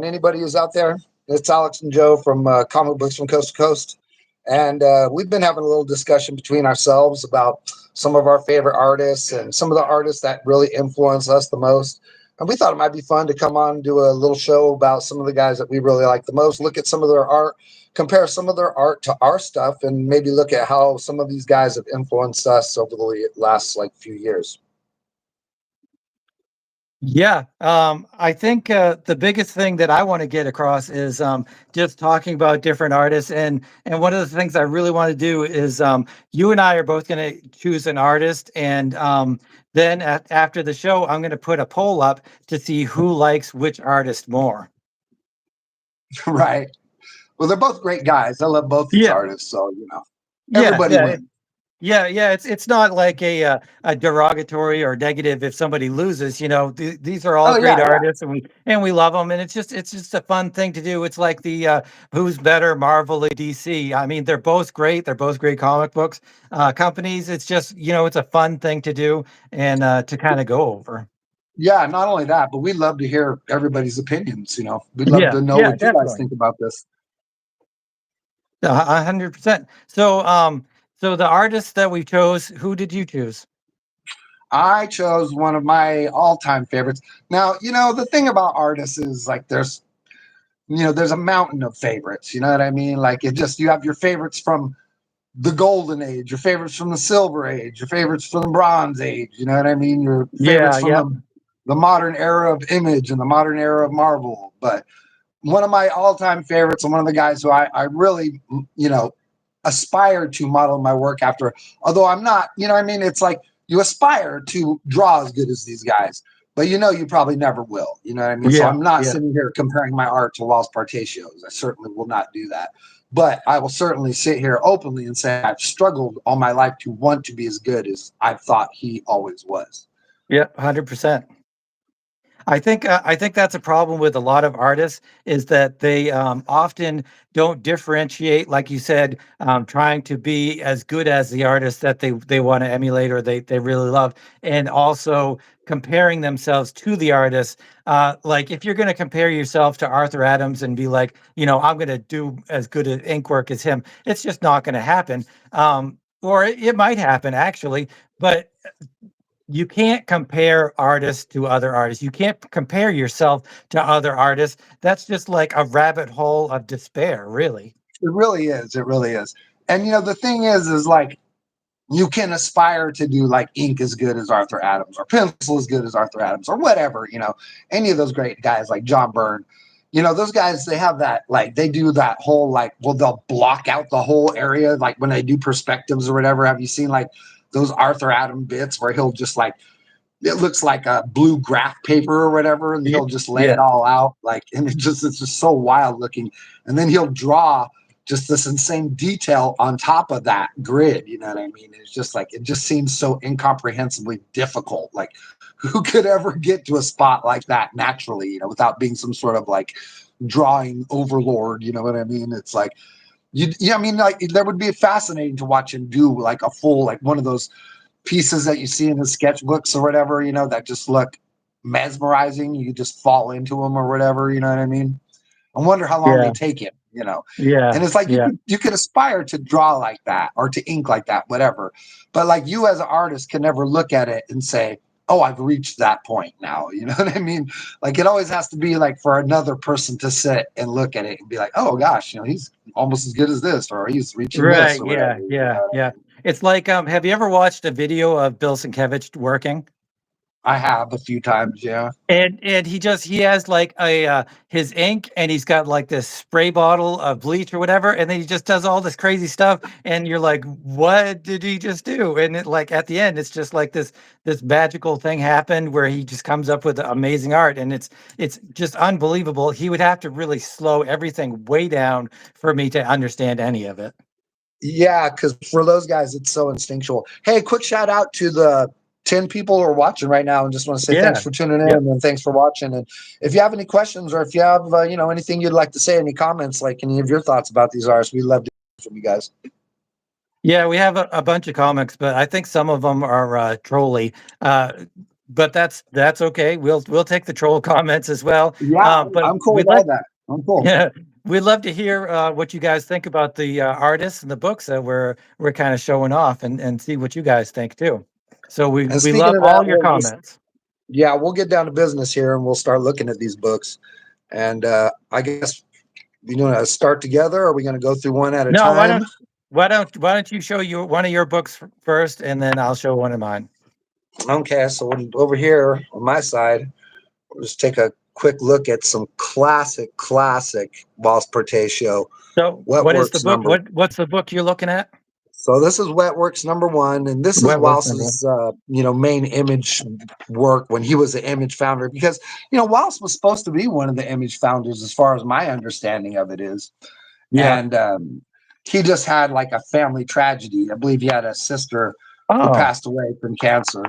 Anybody who's out there, it's Alex and Joe from Comic Books from Coast to Coast. And we've been having a little discussion between ourselves about some of our favorite artists and some of the artists that really influence us the most. And we thought it might be fun to come on and do a little show about some of the guys that we really like the most, look at some of their art, compare some of their art to our stuff, and maybe look at how some of these guys have influenced us over the last like few years. Yeah, I think the biggest thing that I want to get across is just talking about different artists, and one of the things I really want to do is you and I are both going to choose an artist, and then after the show, I'm going to put a poll up to see who likes which artist more. Right. Well, they're both great guys. I love both these Yeah, artists, so yeah, everybody yeah. wins. Yeah. It's not like a derogatory or negative if somebody loses. These are all Oh great yeah, yeah. artists, and we love them, and it's just a fun thing to do. It's like the who's better, Marvel or DC. I mean, they're both great. They're both great comic books companies. It's just it's a fun thing to do and to kind of go over. Yeah, not only that, but we'd love to hear everybody's opinions. We'd love Yeah, to know yeah, what you guys definitely, think about this. 100%. So the artists that we chose, who did you choose? I chose one of my all-time favorites. Now, the thing about artists is like there's a mountain of favorites. You know what I mean? Like you have your favorites from the golden age, your favorites from the silver age, your favorites from the bronze age. You know what I mean? Your favorites Yeah, from yeah. the modern era of Image and the modern era of Marvel. But one of my all-time favorites and one of the guys who I really, aspire to model my work after, although I'm not, what I mean? It's like you aspire to draw as good as these guys, but you probably never will. You know what I mean? So Yeah, I'm not yeah. sitting here comparing my art to Walls Partatios. I certainly will not do that. But I will certainly sit here openly and say I've struggled all my life to want to be as good as I thought he always was. Yeah, 100%. I think that's a problem with a lot of artists is that they often don't differentiate, like you said, trying to be as good as the artist that they want to emulate or they really love, and also comparing themselves to the artist. Like if you're going to compare yourself to Arthur Adams and be like, I'm going to do as good at ink work as him, it's just not going to happen. Or it might happen actually, but you can't compare artists to other artists. You can't compare yourself to other artists. That's just like a rabbit hole of despair, really. It really is. It really is. And the thing is like you can aspire to do like ink as good as Arthur Adams or pencil as good as Arthur Adams or whatever, any of those great guys like John Byrne. Those guys, they have that, like, they do that whole, like, well, they'll block out the whole area, like when they do perspectives or whatever. Have you seen like those Arthur Adam bits where he'll just like, it looks like a blue graph paper or whatever, and Yeah, he'll just lay it yeah, all out like, and it's just so wild looking. And then he'll draw just this insane detail on top of that grid. You know what I mean? It's just like, it just seems so incomprehensibly difficult. Like, who could ever get to a spot like that naturally, without being some sort of like drawing overlord? You know what I mean? It's like, yeah, I mean, like, that would be fascinating to watch him do like a full, like one of those pieces that you see in his sketchbooks or whatever, that just look mesmerizing. You just fall into them or whatever, you know what I mean? I wonder how long they yeah, take him. yeah, And it's like yeah. you could aspire to draw like that or to ink like that, whatever. But like you as an artist can never look at it and say, oh, I've reached that point now. You know what I mean? Like it always has to be like for another person to sit and look at it and be like, oh gosh, he's almost as good as this, or he's reaching this Right. or whatever. Yeah, yeah, yeah. It's like, have you ever watched a video of Bill Sienkiewicz working? I have a few times, yeah. And he has like a his ink, and he's got like this spray bottle of bleach or whatever, and then he just does all this crazy stuff, and you're like, what did he just do? And it, like at the end, it's just like this magical thing happened where he just comes up with amazing art, and it's just unbelievable. He would have to really slow everything way down for me to understand any of it. Yeah, because for those guys, it's so instinctual. Hey, quick shout out to the 10 people who are watching right now, and just want to say thanks Yeah. for tuning in Yep. and thanks for watching. And if you have any questions or if you have, anything you'd like to say, any comments, like any of your thoughts about these artists, we'd love to hear from you guys. Yeah, we have a bunch of comics, but I think some of them are trolly. Uh, but that's okay. We'll take the troll comments as well. Yeah, But I'm cool with we'd all like that. I'm cool. yeah, we'd love to hear what you guys think about the artists and the books that we're kind of showing off, and see what you guys think too. So And we speaking love of that, all your we'll just comments. yeah, we'll get down to business here and we'll start looking at these books. And I guess we want to start together. Or are we going to go through one at a No, time? why don't you show your one of your books first, and then I'll show one of mine. Okay, so over here on my side, we'll just take a quick look at some classic Boss Perte show. So what is the Wetworks book? number. What's the book you're looking at? So this is Wetworks number one, and this is Wetworks number one. Wallace's main image work when he was the image founder. Because Wallace was supposed to be one of the image founders, as far as my understanding of it is, Yeah. and he just had like a family tragedy. I believe he had a sister who Oh, passed away from cancer,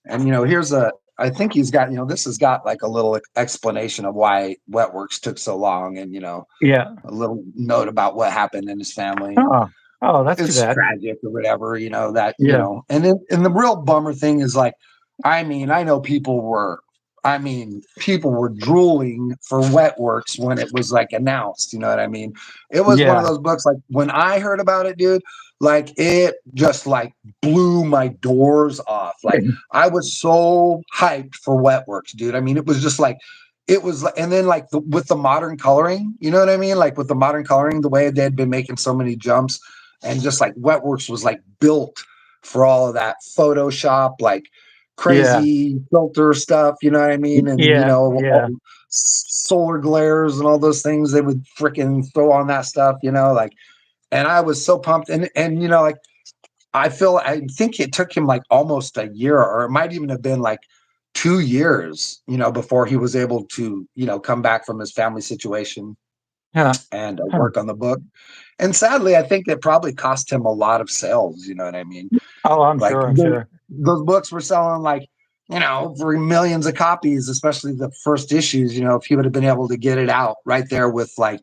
and here's a. I think he's got this has got like a little explanation of why Wetworks took so long, and yeah. a little note about what happened in his family, and Oh, oh, that's too it's bad. tragic or whatever, that, Yeah. and and the real bummer thing is like, I mean, I know people were drooling for Wetworks when it was like announced, you know what I mean? It was one of Yeah. those books, like when I heard about it, dude, like it just like blew my doors off. Like I was so hyped for Wetworks, dude. I mean, it was just like, it was, and then like with the modern coloring, you know what I mean? Like with the modern coloring, the way they had been making so many jumps, and just like Wetworks was like built for all of that Photoshop, like Yeah. crazy filter stuff, you know what I mean? And Yeah. Yeah. solar glares and all those things they would freaking throw on that stuff, like, and I was so pumped. And like I think it took him like almost a year, or it might even have been like 2 years, before he was able to, come back from his family situation Huh. and Huh. work on the book. And sadly, I think it probably cost him a lot of sales. You know what I mean? Oh, I'm Like sure. I'm sure. those books were selling like, for millions of copies, especially the first issues. If he would have been able to get it out right there with like,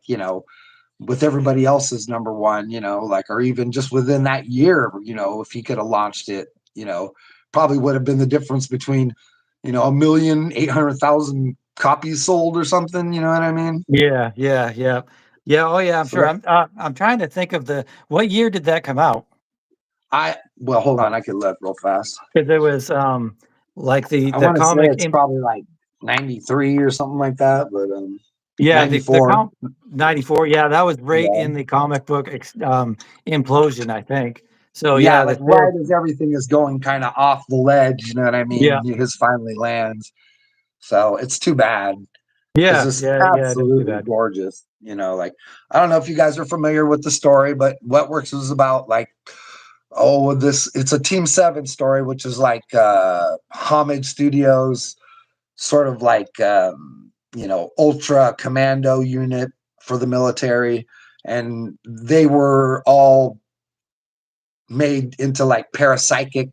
with everybody else's number one, like, or even just within that year, if he could have launched it, probably would have been the difference between, 1,800,000 copies sold or something. You know what I mean? Yeah. Yeah. Yeah. Yeah. Oh, yeah. I'm So sure. that, I'm trying to think of the what year did that come out? well, hold on, I could look real fast. Because it was like I the want to say comic it's probably like 93 or something like that, but yeah, the 94. 94, yeah, that was right Yeah. in the comic book implosion, I think. So Yeah, yeah, like the sales, right as everything is going kind of off the ledge, you know what I yeah, mean? His finally lands. So it's too bad because yeah, it's yeah, yeah, it is too absolutely bad. gorgeous. Like, I don't know if you guys are familiar with the story, but Wetworks was about like, it's a Team 7 story, which is like Homage Studios, sort of like, ultra commando unit for the military. And they were all made into like parapsychic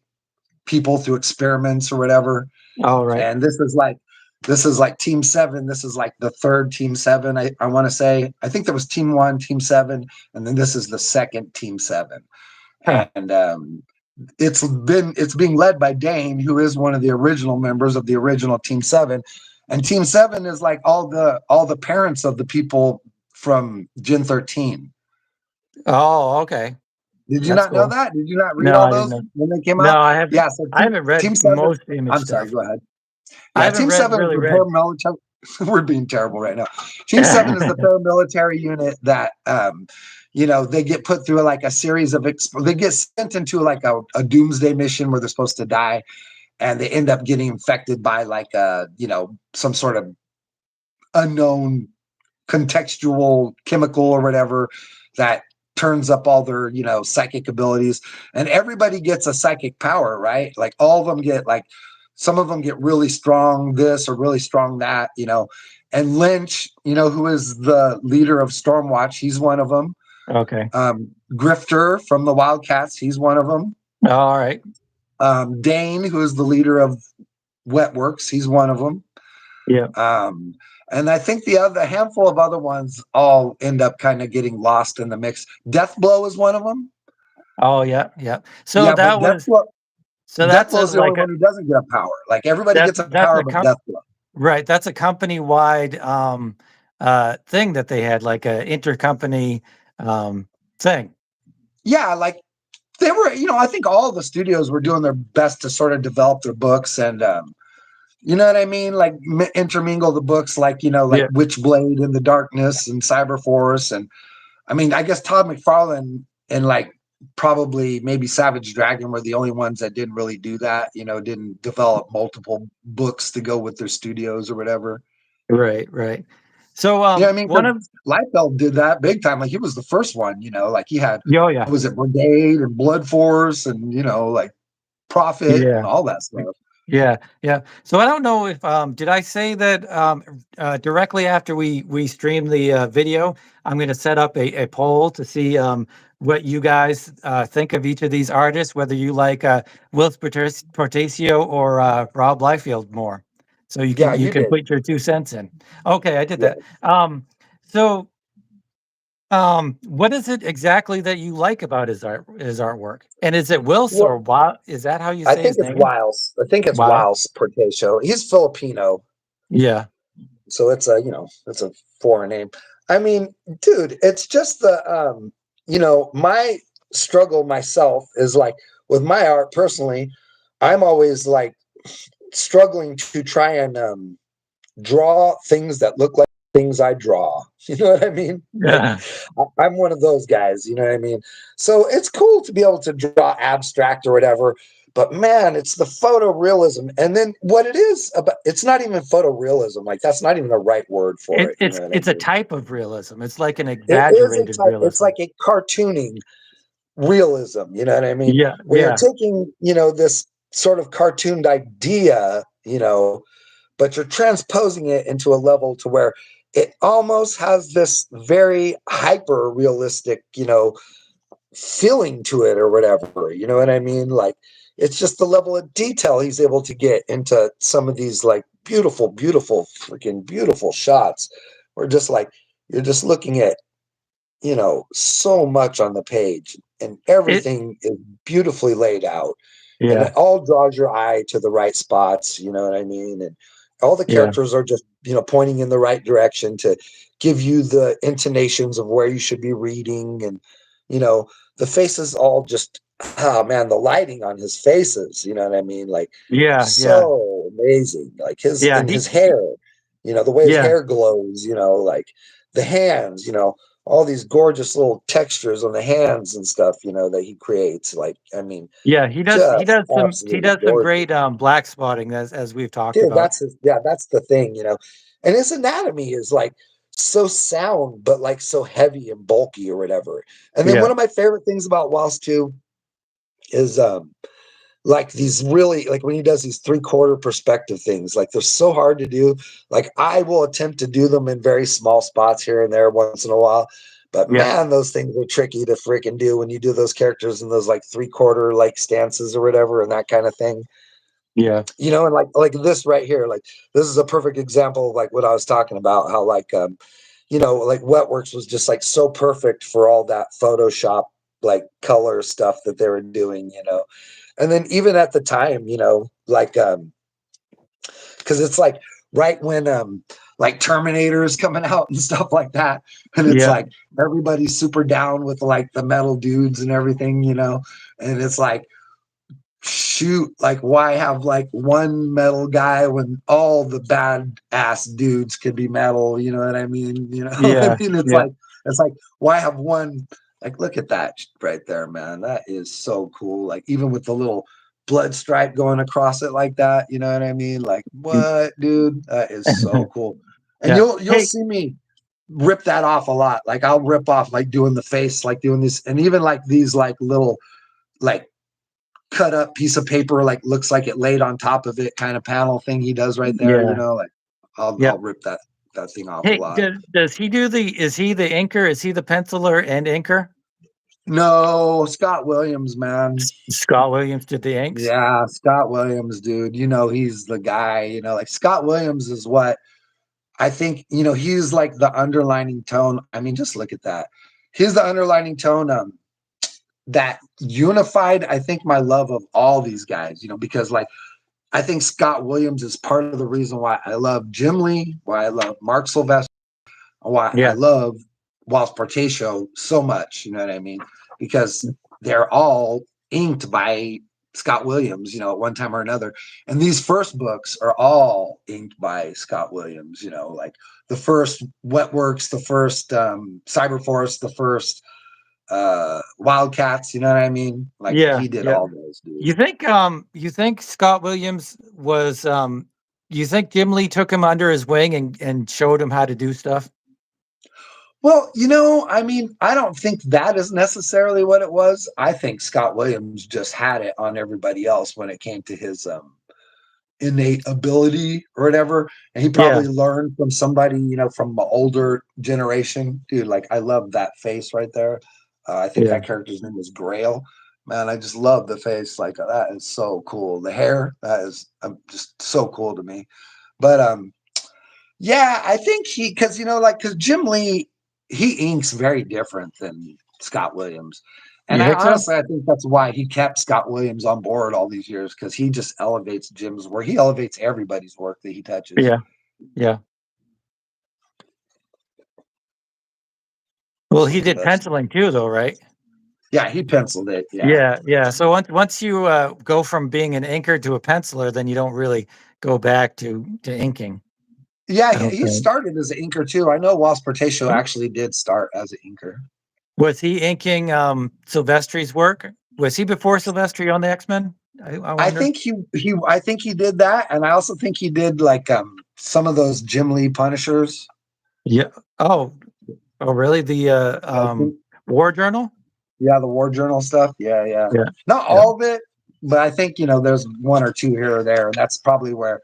people through experiments or whatever. All right. And this is like Team 7. This is like the third Team 7. I want to say, I think there was Team 1, Team 7, and then this is the second Team 7. Huh. And it's being led by Dane, who is one of the original members of the original Team 7. And Team 7 is like all the parents of the people from Gen 13. Oh, okay. Did you That's not know cool. that? Did you not read No, all I didn't those know. when they came No, out? Yeah, so I haven't Team read 7, most image I'm sorry, stuff. go ahead. I Yeah, haven't Team 7 was really the read. paramilitary. We're being terrible right now. Team 7 is the paramilitary unit that, they get put through like a series of, they get sent into like a doomsday mission where they're supposed to die. And they end up getting infected by like, some sort of unknown contextual chemical or whatever that turns up all their psychic abilities, and everybody gets a psychic power, right? Like all of them get like, some of them get really strong this or really strong that, and Lynch, who is the leader of Stormwatch, he's one of them. Okay. Grifter from the Wildcats, he's one of them. All right. Dane, who is the leader of Wetworks, he's one of them. Yeah. Um, and I think the handful of other ones all end up kind of getting lost in the mix. Deathblow is one of them. Oh, yeah. Yeah. So Yeah, but that was Deathblow. So that's a Deathglow's the only like a one who doesn't get a power. Like everybody gets a that's power a but Deathglow. right. That's a company-wide thing that they had, like a intercompany thing. Yeah, like they were, I think all the studios were doing their best to sort of develop their books and you know what I mean? Like intermingle the books, like like Yeah. Witchblade in the Darkness and Cyberforce, and I mean, I guess Todd McFarlane and like probably maybe Savage Dragon were the only ones that didn't really do that. Didn't develop multiple books to go with their studios or whatever. Right, right. So Yeah, I mean, one because of Liefeld did that big time. Like he was the first one. Like he had oh yeah. what was it, Brigade and Blood Force, and like Prophet and Yeah. all that stuff. Yeah, yeah. So I don't know if did I say that directly after we stream the video, I'm going to set up a poll to see what you guys think of each of these artists, whether you like Wills Portacio or Rob Liefeld more. So you Yeah, can you you can did. put your 2 cents in. Okay, I did Yeah. that. So what is it exactly that you like about his artwork? And is it Wills Well, or Wa? Is that how you I say think his it's name? Wiles. I think it's Wow. Wiles Portacio. He's Filipino, Yeah. so it's a foreign name. I mean, dude, it's just my struggle myself is like with my art personally, I'm always like struggling to try and draw things that look like things I draw. You know what I mean? Like Yeah. I'm one of those guys, you know what I mean? So it's cool to be able to draw abstract or whatever, but man, it's the photorealism. And then what it is about, it's not even photorealism. Like that's not even the right word for It it. You know what I it's a mean? type of realism. It's like an It is a exaggerated type, it's realism. like a cartooning realism. You know what I mean? Yeah, Where you're yeah, taking, this sort of cartooned idea, but you're transposing it into a level to where it almost has this very hyper realistic, feeling to it or whatever. You know what I mean? Like it's just the level of detail he's able to get into some of these like beautiful, beautiful, freaking beautiful shots. Where just like you're just looking at, so much on the page and it everything is beautifully laid out and yeah, it all draws your eye to the right spots, you know what I mean? And all the yeah, characters are just, pointing in the right direction to give you the intonations of where you should be reading. And, you know, the faces all just, oh man, the lighting on his faces, you know what I mean? Like yeah, yeah, so amazing. Like yeah, his hair, the way his yeah, hair glows, like the hands, all these gorgeous little textures on the hands and stuff, that he creates. Like, I mean, yeah, he just he absolutely does some gorgeous. great, black spotting as we've talked Dude, about. that's the thing, And his anatomy is like so sound, but like so heavy and bulky or whatever. And then Yeah, one of my favorite things about Wells too is like these really like when he does these 3/4 perspective things, like they're so hard to do. Like I will attempt to do them in very small spots here and there once in a while. But yeah, man, those things are tricky to freaking do when you do those characters in those like 3/4 like stances or whatever and that kind of thing. yeah, And like this right here, like this is a perfect example of like what I was talking about, how like like Wetworks was just like so perfect for all that Photoshop like color stuff that they were doing. And then even at the time, like because it's like right when like Terminator is coming out and stuff like that. And it's yeah, like everybody's super down with like the metal dudes and everything. And it's like shoot, like why have like one metal guy when all the bad ass dudes could be metal, you know what I mean? I yeah, mean yeah, it's like why have one, like look at that right there, man. That is so cool. Like even with the little blood stripe going across it like that, you know what I mean? Like what, dude? That is so cool. And yeah. you'll Hey, see me rip that off a lot. Like I'll rip off like doing the face, like doing this, and even like these like little like cut up piece of paper, like looks like it laid on top of it kind of panel thing he does right there, yeah, like yeah. I'll rip that thing off a Hey, lot. does he do is he the inker? Is he the penciler and inker? No, Scott Williams, man. Scott Williams did the inks? Yeah, Scott Williams, dude. He's the guy, like Scott Williams is what I think, he's like the underlining tone. I mean, just look at that. He's the underlining tone that unified, I think, my love of all these guys, because like I think Scott Williams is part of the reason why I love Jim Lee, why I love Mark Sylvester, why I Yeah. love Waltz Portatio so much, you know what I mean? Because they're all inked by Scott Williams, at one time or another. And these first books are all inked by Scott Williams, like the first Wetworks, the first Cyberforce, the first Wildcats, you know what I mean? Like Yeah. he did Yeah. all those, dude. You think Scott Williams was you think Jim Lee took him under his wing and showed him how to do stuff? Well, I mean, I don't think that is necessarily what it was. I think Scott Williams just had it on everybody else when it came to his innate ability or whatever. And he Yeah. probably learned from somebody, from an older generation. Dude, like I love that face right there. I think Yeah. that character's name was Grail. Man, I just love the face. Like that is so cool. The hair, that is just so cool to me. But yeah, I think because because Jim Lee, he inks very different than Scott Williams, and You I think so? honestly I think that's why he kept Scott Williams on board all these years because he just elevates Jim's work. He elevates everybody's work that he touches. Yeah. Yeah. Well, One he of the did best. penciling too, though, right? Yeah, he penciled it. Yeah, Yeah, yeah. So once you go from being an inker to a penciler, then you don't really go back to inking. yeah. I don't He think. started as an inker too. I know Waltz Portatio actually did start as an inker. Was he inking Silvestri's work? Was he before Silvestri on the X-Men? I I wonder. think I think he did that, and I also think he did like some of those Jim Lee Punishers. Yeah. Oh, oh, really? The I think War Journal? Yeah, the War Journal stuff. Yeah, yeah. Yeah, Not yeah, all of it, but I think, there's one or two here or there. And that's probably where,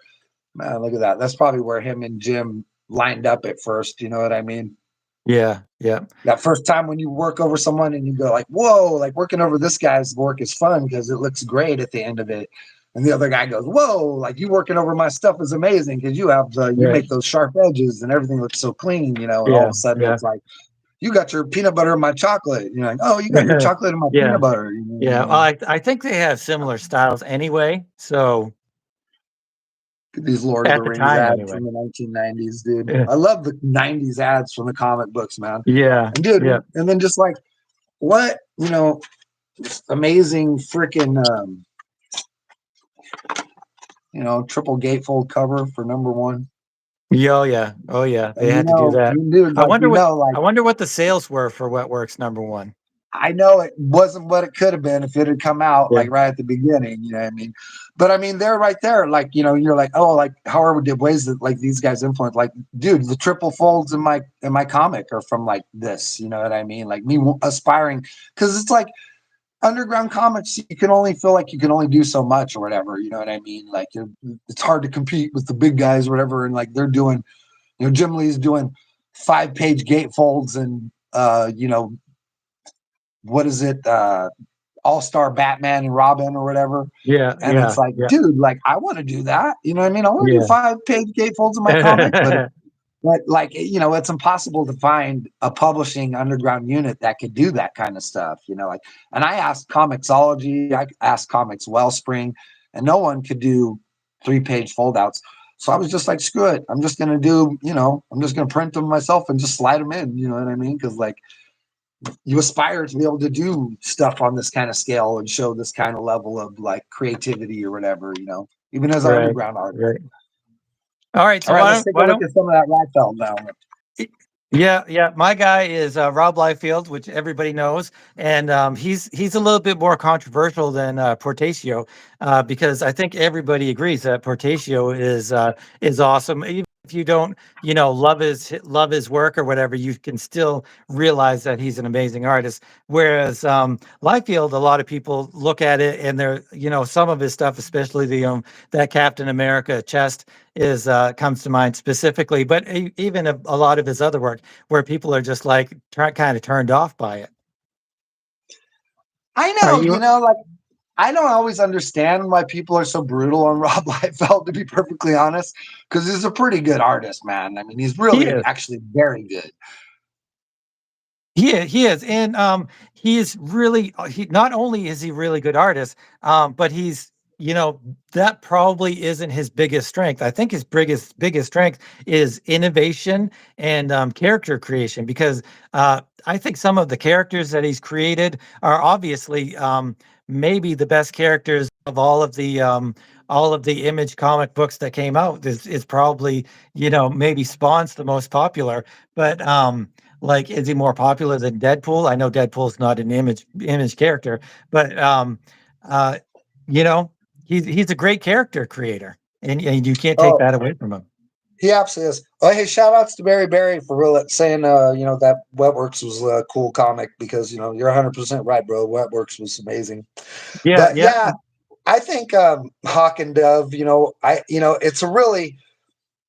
man, look at that. That's probably where him and Jim lined up at first. You know what I mean? yeah, yeah, That first time when you work over someone and you go like, whoa, like working over this guy's work is fun because it looks great at the end of it. And the other guy goes, whoa, like you working over my stuff is amazing because you right. make those sharp edges and everything looks so clean, and all of Yeah, a sudden yeah, it's like, you got your peanut butter in my chocolate. You're like, oh, you got your chocolate in my yeah, peanut butter. yeah. Well, I think they have similar styles anyway. So These Lord of at the the Rings time, ads anyway. from the 1990s, dude. Yeah, I love the 90s ads from the comic books, man. yeah, And dude, yeah. and then just like what, amazing freaking triple gatefold cover for #1. Yeah, oh yeah, oh yeah. They And had to do that. dude, like like I wonder what the sales were for Wetworks #1. I know it wasn't what it could have been if it had come out Yeah, like right at the beginning, you know what I mean? But I mean, they're right there, like, you're like, oh, like however did ways that like these guys influence, like, dude, the triple folds in my comic are from like this, you know what I mean? Like me aspiring, because it's like underground comics, you can only feel like you can only do so much or whatever, you know what I mean? Like it's hard to compete with the big guys or whatever, and like they're doing, Jim Lee's doing 5-page gatefolds and what is it? All-Star Batman and Robin or whatever. yeah, And it's yeah, like, yeah, dude, like I want to do that. You know what I mean? I want to do yeah. 5-page gatefolds in my comic, but like, it's impossible to find a publishing underground unit that could do that kind of stuff, like, and I asked Comixology, I asked Comics Wellspring, and no one could do 3-page foldouts. So I was just like, screw it. I'm just going to do, I'm just going to print them myself and just slide them in. You know what I mean? Because like, you aspire to be able to do stuff on this kind of scale and show this kind of level of like creativity or whatever, even as an Right, underground artist. right. All right, All so right, let's take a why look don't at some of that Reinfeld now. yeah, yeah. My guy is Rob Liefeld, which everybody knows, and he's a little bit more controversial than Portatio, because I think everybody agrees that Portatio is awesome. Even if you don't, love his work or whatever, you can still realize that he's an amazing artist. Whereas Liefeld, a lot of people look at it and they're, some of his stuff, especially the that Captain America chest is comes to mind specifically, but even a lot of his other work where people are just like kind of turned off by it. I Are know, you? like I don't always understand why people are so brutal on Rob Liefeld, to be perfectly honest, because he's a pretty good artist, man. I mean, he's He really is. actually very good. He is, and he is really he not only is he really good artist, but he's that probably isn't his biggest strength. I think his biggest strength is innovation and character creation because I think some of the characters that he's created are obviously maybe the best characters of all of the Image comic books that came out. Is probably maybe Spawn's the most popular, but like, is he more popular than Deadpool? I know Deadpool's not an image character, but uh, you know, he's a great character creator, and you can't take Oh, that away from him. he absolutely is. Oh, hey, shout outs to Barry Barry for real saying, that Wetworks was a cool comic because, you're 100% right, bro. Wetworks was amazing. Yeah, But yeah. yeah, I think Hawk and Dove,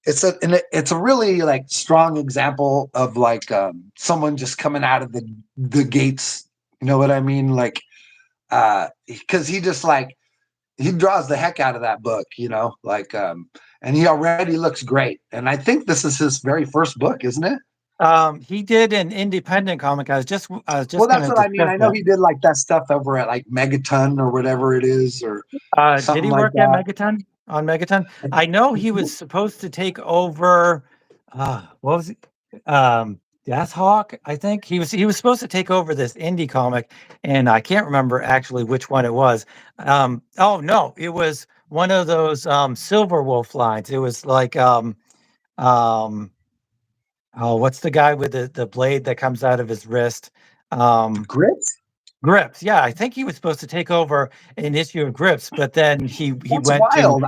it's a really like strong example of like someone just coming out of the gates. You know what I mean? Like, because he just like he draws the heck out of that book, like and he already looks great. And I think this is his very first book, isn't it? He did an independent comic. I was Well, just that's gonna what I mean. discuss I know that. he did like that stuff over at like Megaton or whatever it is, or Did something he like work at that. Megaton on Megaton? I know he was supposed to take over. What was it? Deathhawk. I think he was supposed to take over this indie comic, and I can't remember actually which one it was. Oh no, it was one of those Silver Wolf lines. It was like um, oh, what's the guy with the blade that comes out of his wrist? Um, Grips? Grips. Yeah, I think he was supposed to take over an issue of Grips, but then he That's went to wild.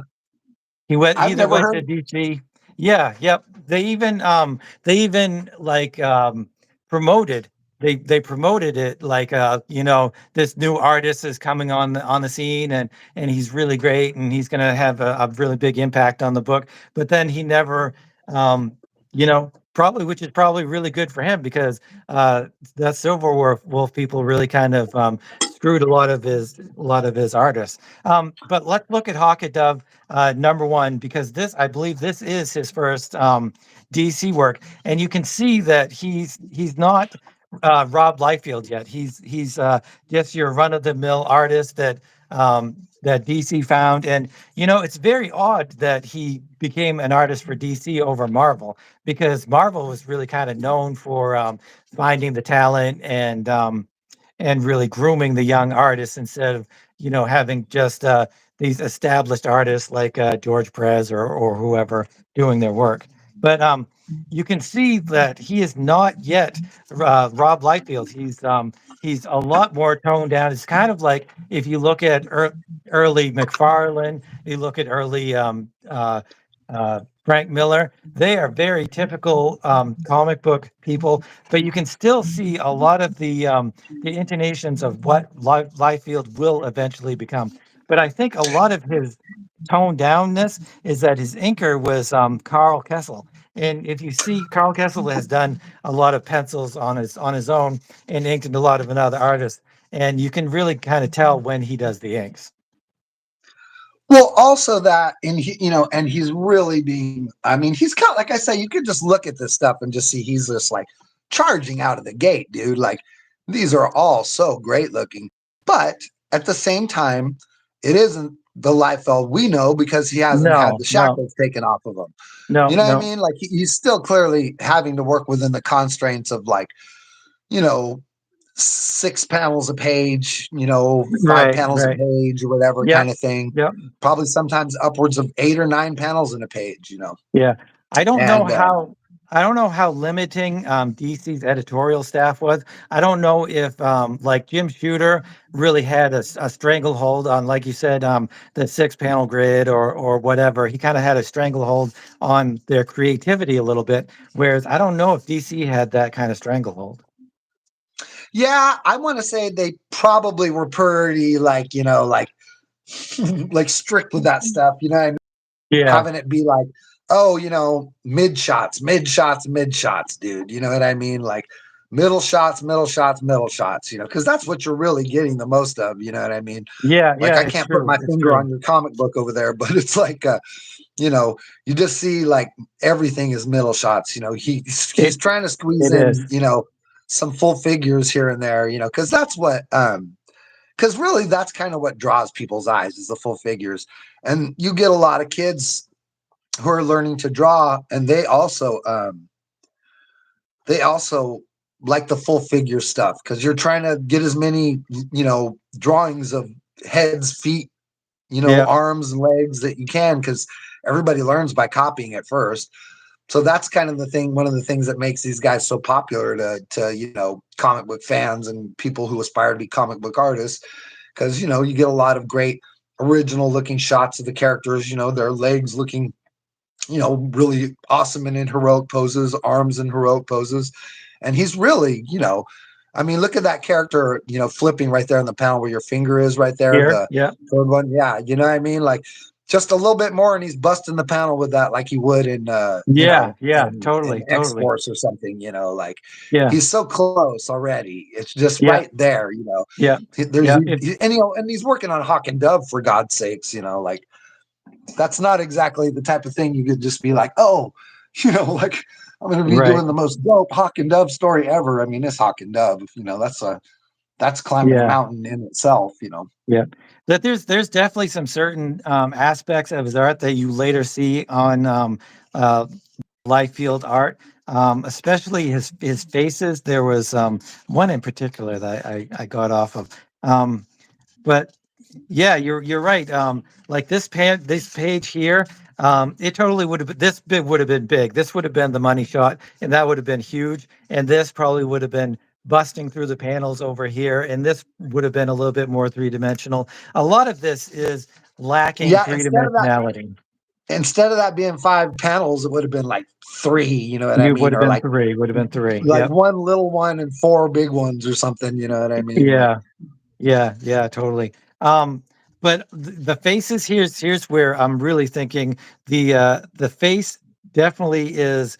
he I've either never went heard. to DC. Yeah, yep. They even like promoted they promoted it like this new artist is coming on the scene, and he's really great, and he's going to have a really big impact on the book. But then he never probably, which is probably really good for him because that Silver Wolf people really kind of screwed a lot of his artists. But let's look at Hawk at Dove number one, because I believe this is his first DC work, and you can see that he's not Rob Liefeld yet. He's just your run of the mill artist that DC found, and it's very odd that he became an artist for DC over Marvel, because Marvel was really kind of known for finding the talent and really grooming the young artists instead of having just these established artists like George Perez or whoever doing their work. But you can see that he is not yet Rob Liefeld. He's a lot more toned down. It's kind of like if you look at early McFarlane, you look at early Frank Miller. They are very typical comic book people, but you can still see a lot of the intonations of what Liefeld will eventually become. But I think a lot of his toned downness is that his inker was Carl Kessel. And if you see, Carl Kessel has done a lot of pencils on his own and inked a lot of another artist. And you can really kind of tell when he does the inks. Well, also that, and and he's really being. I mean, he's kind of like I say. You could just look at this stuff and just see he's just like charging out of the gate, dude. Like these are all so great looking, but at the same time, it isn't the Liefeld we know because he hasn't had No, the no, shackles taken off of him. no, You know what I no. mean? Like he's still clearly having to work within the constraints of like you know 6 panels a page, 5 panels a Right. page or whatever Yep. kind of thing. Yep. Probably sometimes upwards of 8 or 9 panels in a page. Yeah. I don't know And how I don't know how limiting DC's editorial staff was. I don't know if like Jim Shooter really had a stranglehold on, like you said, the 6 panel grid or whatever. He kind of had a stranglehold on their creativity a little bit, whereas I don't know if DC had that kind of stranglehold. yeah, I want to say they probably were pretty like, like strict with that stuff, what I mean? Yeah. Having it be like, oh, mid shots, mid shots, mid shots, dude. You know what I mean? Like middle shots, middle shots, middle shots, because that's what you're really getting the most of, you know what I mean? Yeah, Like yeah, I it's can't put true. my It's finger true. on your comic book over there, but it's like you just see like everything is middle shots. He's It trying to squeeze it in, is. some full figures here and there, because that's what because really that's kind of what draws people's eyes is the full figures. And you get a lot of kids who are learning to draw, and they also like the full figure stuff because you're trying to get as many drawings of heads, feet, Yeah. arms and legs that you can, because everybody learns by copying at first. So that's kind of the thing, one of the things that makes these guys so popular to comic book fans and people who aspire to be comic book artists, because you get a lot of great original looking shots of the characters, their legs looking really awesome and in heroic poses, arms in heroic poses. And he's really, I mean, look at that character, flipping right there in the panel where your finger is right there, Here. the Yeah. third one. Yeah, you know what I mean? Like just a little bit more and he's busting the panel with that like he would in Yeah. Yeah. in Totally. Totally. X-Force or something, like Yeah. he's so close already. It's just Yeah. right there, Yeah. There's Yeah. and he's working on Hawk and Dove for God's sakes, like that's not exactly the type of thing you could just be like, oh, like I'm going to be Right. doing the most dope Hawk and Dove story ever. I mean, it's Hawk and Dove, that's climbing a Yeah. mountain in itself. Yeah. That there's definitely some certain aspects of his art that you later see on uh, Liefeld art, especially his faces. There was one in particular that I got off of. But yeah, you're right. Like this page here, it totally would have been this big would have been big. This would have been the money shot, and that would have been huge. And this probably would have been busting through the panels over here, and this would have been a little bit more three dimensional. A lot of this is lacking Yeah, three dimensionality. instead of that being 5 panels, it would have been like 3. You know what I You would mean? have Or been like three. Would have been three. like Yep. one little one and 4 big ones or something. You know what I mean? Like, Yeah. Yeah, yeah, totally. Um, but the faces here's where I'm really thinking the face definitely is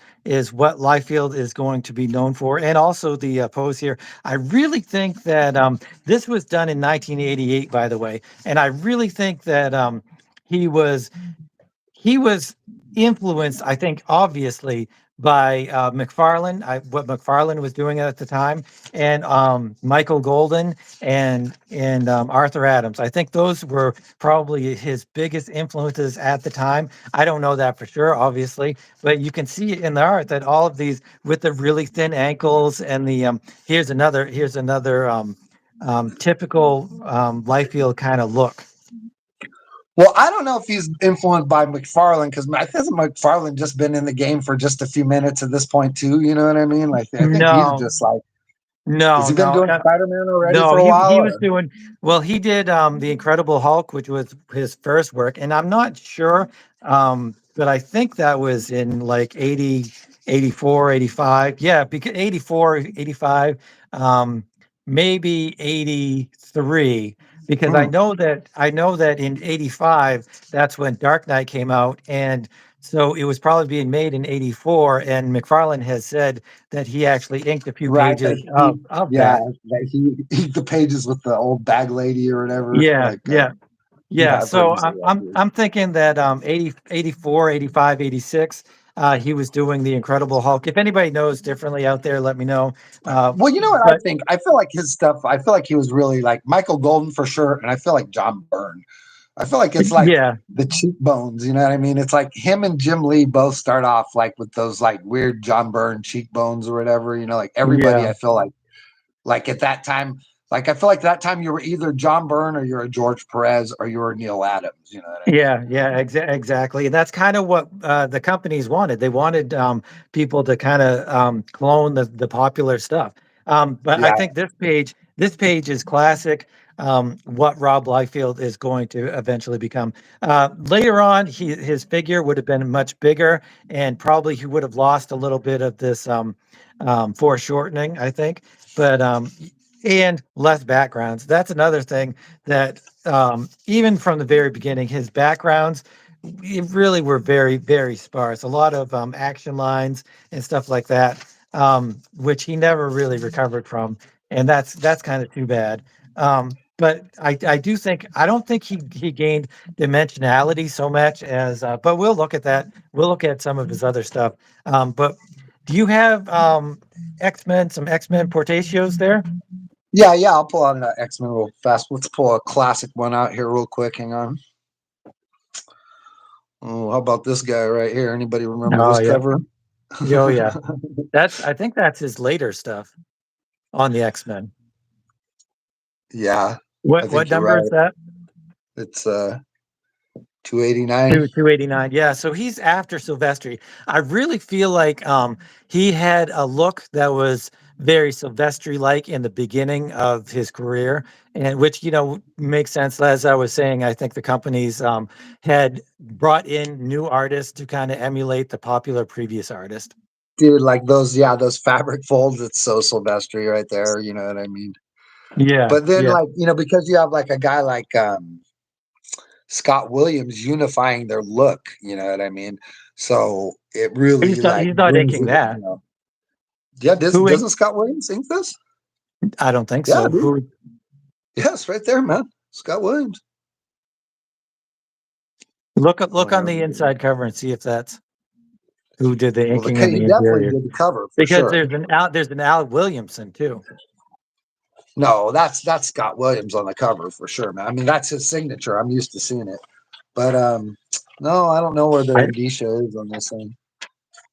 what Liefeld is going to be known for, and also the pose here. I really think that this was done in 1988, by the way, and I really think that he was he was influenced, I think, obviously by McFarlane, what McFarlane was doing at the time, and Michael Golden and Arthur Adams. I think those were probably his biggest influences at the time. I don't know that for sure, obviously, but you can see in the art that all of these with the really thin ankles and the here's another typical Liefeld kind of look. well, I don't know if he's influenced by McFarlane because I think McFarlane just been in the game for just a few minutes at this point too. You know what I mean? Like I think he's No, just like, has no, he been no. doing Spider-Man already No, for a while? he was Or? doing well. He did the Incredible Hulk, which was his first work, and I'm not sure, but I think that was in like 80, 84, 85. Yeah, because 84, 85, maybe 83. Because Hmm. I know that in 85, that's when Dark Knight came out, and so it was probably being made in 84. And McFarlane has said that he actually inked a few Right. pages of Yeah, that. that he the pages with the old bag lady or whatever. Yeah, Like, yeah, yeah. yeah, I've heard So him say that too. I'm thinking that 80, 84, 85, 86, he was doing the Incredible Hulk. If anybody knows differently out there, let me know. Uh, Well, you know what I but think? I feel like his stuff. I feel like he was really like Michael Golden for sure, and I feel like John Byrne. I feel like it's like yeah, the cheekbones. You know what I mean? It's like him and Jim Lee both start off like with those like weird John Byrne cheekbones or whatever. Like everybody. yeah. I feel like at that time, like I feel like that time you were either John Byrne or you're a George Perez or you're Neil Adams. You know what I mean? Yeah, yeah, exactly. And that's kind of what the companies wanted. They wanted people to kind of clone the popular stuff. But I Yeah. think this page is classic. What Rob Liefeld is going to eventually become. Later on, his figure would have been much bigger, and probably he would have lost a little bit of this foreshortening, I think. But and less backgrounds. That's another thing that even from the very beginning, his backgrounds really were very, very sparse. A lot of action lines and stuff like that, which he never really recovered from, and that's kind of too bad. But I do think I don't think he gained dimensionality so much as. But we'll look at that. We'll look at some of his other stuff. But Do you have X-Men, some X-Men portatios there? Yeah. I'll pull out an X-Men real fast. Let's pull a classic one out here real quick. Hang on. Oh, how about this guy right here? Anybody remember Oh this yeah. cover? Oh yeah. I think that's his later stuff on the X-Men. Yeah, I What think you're number is right. that? It's 289. 289. Yeah, so he's after Silvestri. I really feel like he had a look that was very Silvestri like in the beginning of his career, and which makes sense. As I was saying, I think the companies had brought in new artists to kind of emulate the popular previous artist. Dude, like those fabric folds, it's so Silvestri right there, you know what I mean? Yeah, But then yeah. like, because you have like a guy like Scott Williams unifying their look, you know what I mean? So it really like He's not brings inking it, that. Yeah, Who ink? doesn't Scott Williams ink this? I don't think Yeah, so. dude. Who? Yes, right there, man. Scott Williams. Look Oh, on here the we go. inside cover and see if that's who did the Well, inking in he the definitely interior. did the cover for Because sure. there's an Al Williamson too. No, that's Scott Williams on the cover for sure, man. I mean, that's his signature. I'm used to seeing it. But no, I don't know where the indicia is on this thing.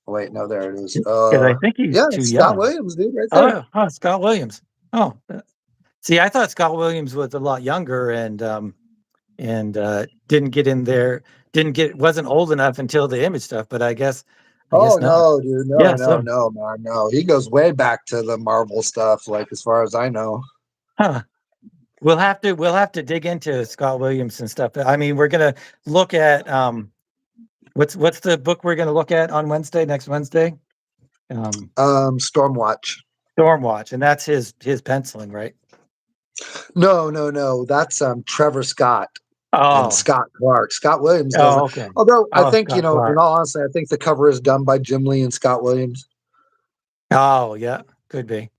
Oh, wait, no, there it is. Because I think he's Yeah, too it's Scott young. Williams, dude, right there. Scott Williams. Oh, see, I thought Scott Williams was a lot younger and didn't get in there. Wasn't old enough until the image stuff. But I guess Oh not. no, dude, Yeah. no, man, no. He goes way back to the Marvel stuff, like as far as I know. Huh. We'll have to dig into Scott Williams and stuff. I mean, we're gonna look at what's the book we're gonna look at on next Wednesday? Stormwatch. Stormwatch, and that's his penciling, right? No. That's Trevor Scott and Oh, Scott Clark. Scott Williams doesn't. okay. Although I Oh, think, Scott in Clark. all honesty, I think the cover is done by Jim Lee and Scott Williams. Oh, yeah, could be.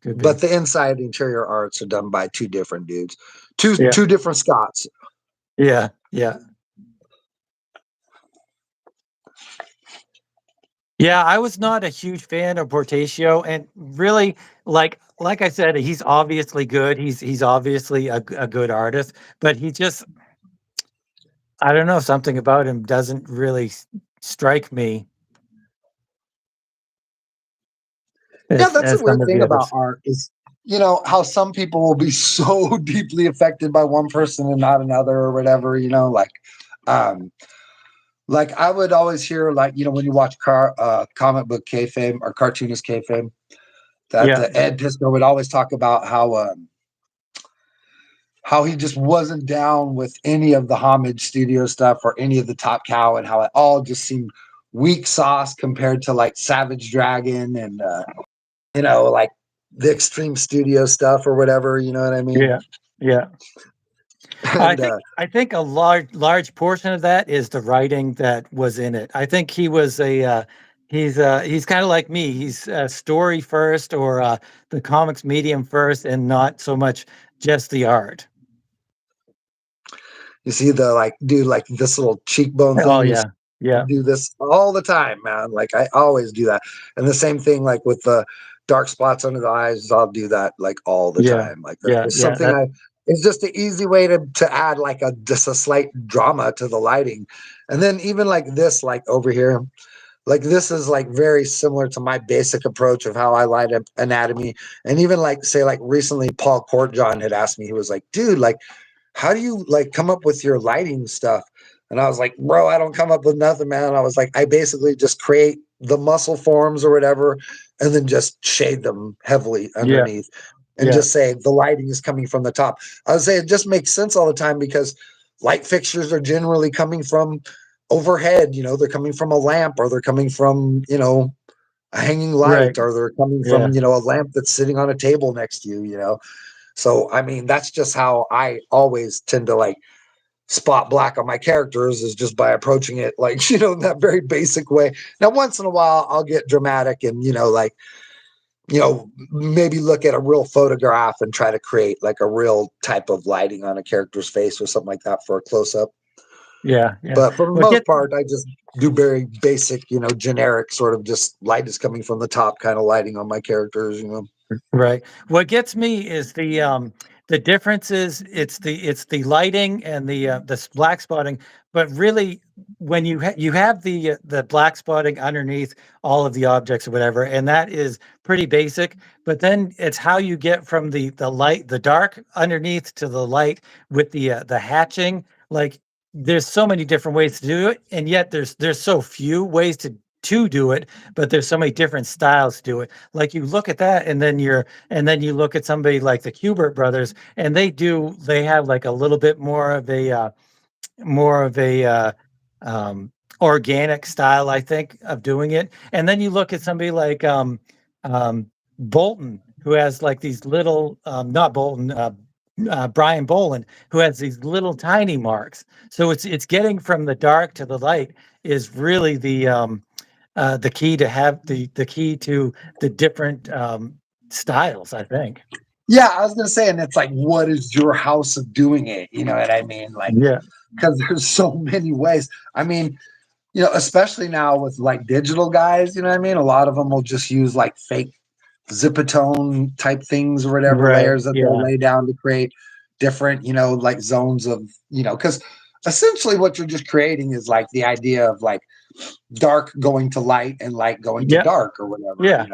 But the inside interior arts are done by two different dudes. Yeah. Two different Scotts. Yeah. Yeah, I was not a huge fan of Portatio, and really, like I said, he's obviously good. He's obviously a good artist, but he just, I don't know, something about him doesn't really strike me Yeah, that's the as some weird of the thing about others. art is, how some people will be so deeply affected by one person and not another or whatever, um, like I would always hear, like, when you watch comic book kayfabe or cartoonist kayfabe, that Yeah, the Ed Piskor would always talk about how he just wasn't down with any of the Homage Studio stuff or any of the Top Cow, and how it all just seemed weak sauce compared to like Savage Dragon and like the Extreme Studio stuff or whatever, you know what I mean? yeah. And I think a large portion of that is the writing that was in it. I think he was he's kind of like me. He's story first, or the comics medium first, and not so much just the art. you see the like dude, like this little cheekbone Oh thing, yeah, yeah, do this all the time, man. Like I always do that. And the same thing like with the dark spots under the eyes, I'll do that like all the yeah, time. Like that's just yeah. something it's just an easy way to add like just a slight drama to the lighting. And then even like this, like over here, like this is like very similar to my basic approach of how I light up anatomy. And even like say like recently Paul Courtjohn had asked me, he was like, dude, like how do you like come up with your lighting stuff? And I was like, bro, I don't come up with nothing, man. I was like, I basically just create the muscle forms or whatever, and then just shade them heavily Yeah, underneath and yeah, just say the lighting is coming from the top. I would say it just makes sense all the time because light fixtures are generally coming from overhead, they're coming from a lamp, or they're coming from, a hanging right. light, or they're coming from, Yeah, a lamp that's sitting on a table next to you. So, I mean, that's just how I always tend to like spot black on my characters, is just by approaching it like, in that very basic way. Now, once in a while, I'll get dramatic and, like, maybe look at a real photograph and try to create like a real type of lighting on a character's face or something like that for a close up. Yeah, yeah. But for the What most gets part, I just do very basic, generic sort of just light is coming from the top kind of lighting on my characters. Right. What gets me is the difference is it's the lighting and black spotting, but really when you have the black spotting underneath all of the objects or whatever, and that is pretty basic, but then it's how you get from the dark underneath to the light with the hatching. Like there's so many different ways to do it, and yet there's so few ways to do it, but there's so many different styles to do it. Like you look at that and then you look at somebody like the Kubert brothers and they have like a little bit more of a organic style, I think, of doing it. And then you look at somebody like um, Bolton, who has like these little, not Bolton, Brian Boland, who has these little tiny marks. So it's getting from the dark to the light is really the key to have the key to the different styles, I think. Yeah, I was gonna say, and it's like, what is your house of doing it? You know what I mean? Like, Yeah. because there's so many ways. I mean, especially now with like digital guys, you know what I mean? A lot of them will just use like fake zipatone type things or whatever Right. layers that they'll Yeah. lay down to create different, like zones of, because essentially what you're just creating is like the idea of like dark going to light and light going to Yep. dark or whatever, Yeah.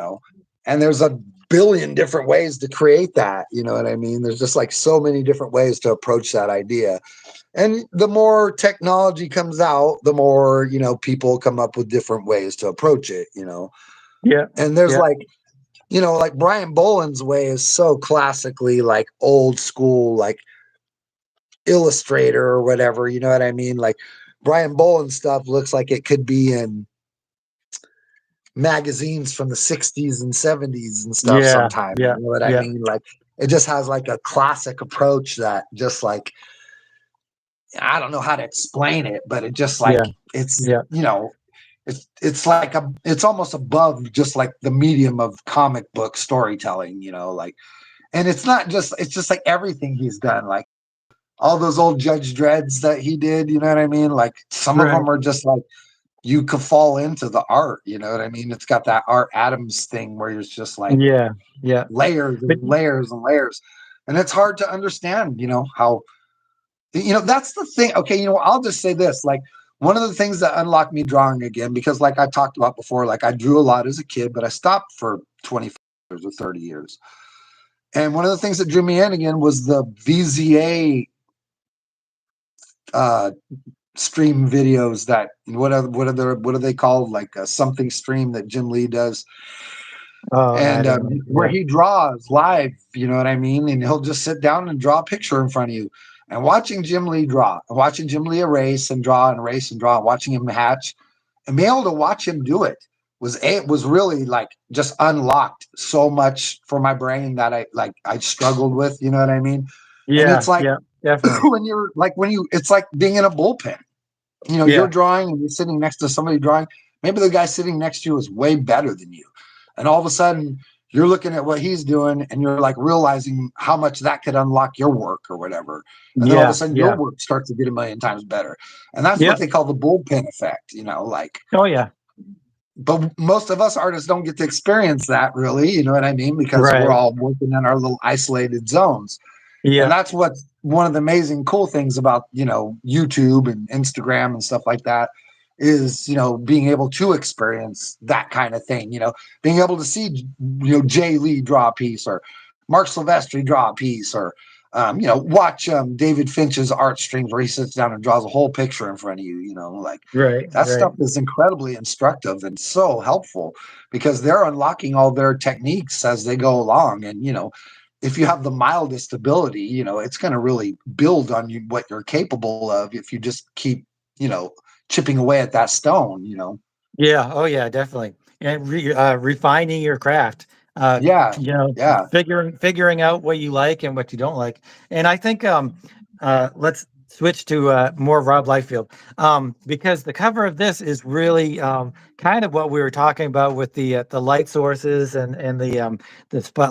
and there's a billion different ways to create that. You know what I mean? There's just like so many different ways to approach that idea. And the more technology comes out, the more, people come up with different ways to approach it. Yeah. And there's Yeah. like Brian Boland's way is so classically like old school, like Illustrator or whatever, you know what I mean? Like Brian Boland stuff looks like it could be in magazines from the 60s and 70s and stuff Yeah. sometimes. Yeah. You know what I Yeah. mean? Like it just has like a classic approach that just like I don't know how to explain it, but it just like Yeah. it's Yeah. it's like it's almost above just like the medium of comic book storytelling, like and it's just like everything he's done, like all those old Judge Dredds that he did, you know what I mean? Like some of Right. them are just like you could fall into the art, you know what I mean? It's got that Art Adams thing where it's just like Yeah. Yeah. layers But and layers and layers. And it's hard to understand, how that's the thing. Okay, I'll just say this. Like one of the things that unlocked me drawing again, because like I talked about before, like I drew a lot as a kid, but I stopped for 25 years or 30 years. And one of the things that drew me in again was the VZA uh stream videos that what are they called, like something stream that Jim Lee does, oh, I and don't know. where Yeah. he draws live, you know what I mean, and he'll just sit down and draw a picture in front of you, and watching Jim Lee erase and draw and erase and draw, watching him hatch and being able to watch him do it was really like just unlocked so much for my brain that I struggled with, you know what I mean. And it's Yeah. like Yeah. Definitely. when you it's like being in a bullpen. You're Yeah. drawing and you're sitting next to somebody drawing. Maybe the guy sitting next to you is way better than you. And all of a sudden, you're looking at what he's doing and you're like realizing how much that could unlock your work or whatever. And then all of a Yeah. sudden, your Yeah. work starts to get a million times better. And that's what Yeah. they call the bullpen effect, like, Oh yeah. but most of us artists don't get to experience that really, you know what I mean? Because we're Right. all working in our little isolated zones. And Yeah. that's what's one of the amazing cool things about, YouTube and Instagram and stuff like that is, being able to experience that kind of thing, being able to see, Jay Lee draw a piece or Mark Silvestri draw a piece or, watch David Finch's art streams where he sits down and draws a whole picture in front of you, like Right. that Right. stuff is incredibly instructive and so helpful because they're unlocking all their techniques as they go along. And, if you have the mildest ability, it's going to really build on you what you're capable of if you just keep, chipping away at that stone. Yeah. Oh, yeah, definitely. And refining your craft. Yeah. Yeah. Figuring out what you like and what you don't like. And I think let's switch to more Rob Liefeld, because the cover of this is really kind of what we were talking about with the light sources and the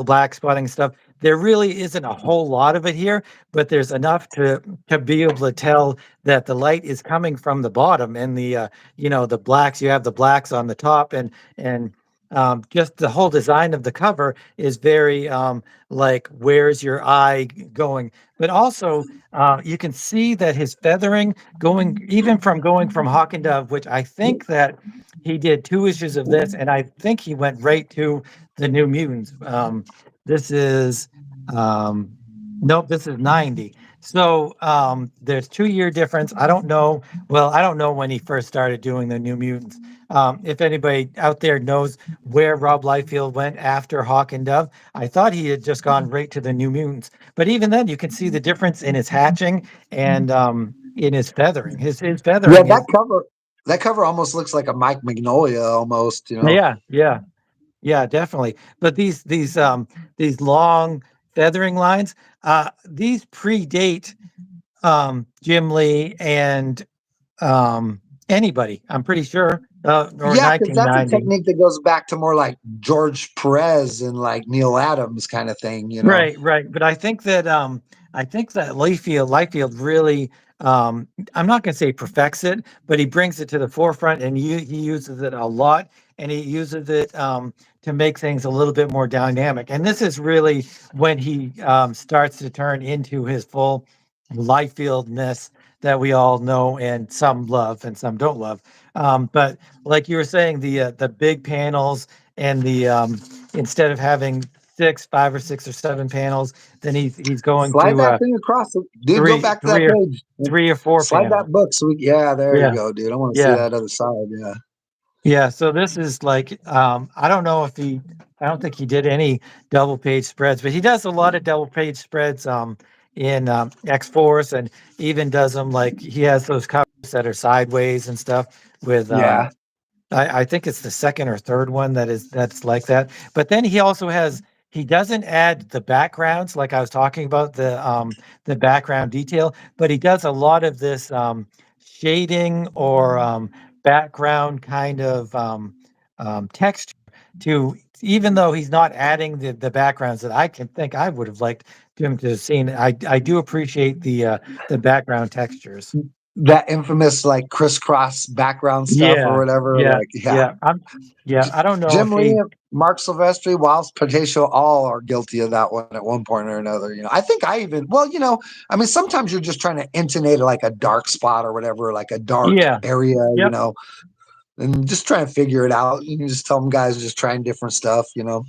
black spotting stuff. There really isn't a whole lot of it here, but there's enough to be able to tell that the light is coming from the bottom, and the blacks, you have the blacks on the top, and just the whole design of the cover is very like, where's your eye going? But also, you can see that his feathering going from Hawk and Dove, which I think that he did 2 issues of this, and I think he went right to the New Mutants. This is um, nope, this is 90. So there's 2 year difference. I don't know. Well, I don't know when he first started doing the New Mutants. If anybody out there knows where Rob Liefeld went after Hawk and Dove, I thought he had just gone right to the New Mutants. But even then, you can see the difference in his hatching and in his feathering. His Yeah, feathering is that cover almost looks like a Mike Magnolia almost, you know. yeah, yeah, yeah, definitely. But these long feathering lines, these predate Jim Lee and anybody. I'm pretty sure, or Yeah, because that's a 1990. technique that goes back to more like George Perez and like Neil Adams kind of thing, you know. Right, right. But I think that Layfield really I'm not gonna say perfects it, but he brings it to the forefront and he uses it a lot, and he uses it to make things a little bit more dynamic. And this is really when he starts to turn into his full Liefieldness that we all know and some love and some don't love. But like you were saying, the big panels and the instead of having 5 or 6 or 7 panels. Then he's going Slide to that thing across. Dude, go three back to that three or page. 3 or 4 Slide that panels. book so yeah, there you Yeah, go, dude. I want to see yeah, that other side. Yeah. yeah. So this is like I don't know if I don't think he did any double page spreads, but he does a lot of double page spreads in X Force, and even does them like he has those covers that are sideways and stuff with Yeah. I think it's the second or third one that's like that. But then he doesn't add the backgrounds like I was talking about the background detail, but he does a lot of this shading or background kind of texture to even though he's not adding the backgrounds that I can think I would have liked him to have seen. I do appreciate the background textures. That infamous like crisscross background stuff or Yeah, whatever. yeah, Like, yeah. yeah. I don't know if Jim he Lee, Mark Silvestri, Wiles Potato, all are guilty of that one at one point or another. You know, I think I even, well, you know, I mean, sometimes you're just trying to intonate like a dark spot or whatever, like a dark yeah, area, you yep. know, and just try and figure it out. You can just tell them guys just trying different stuff, you know.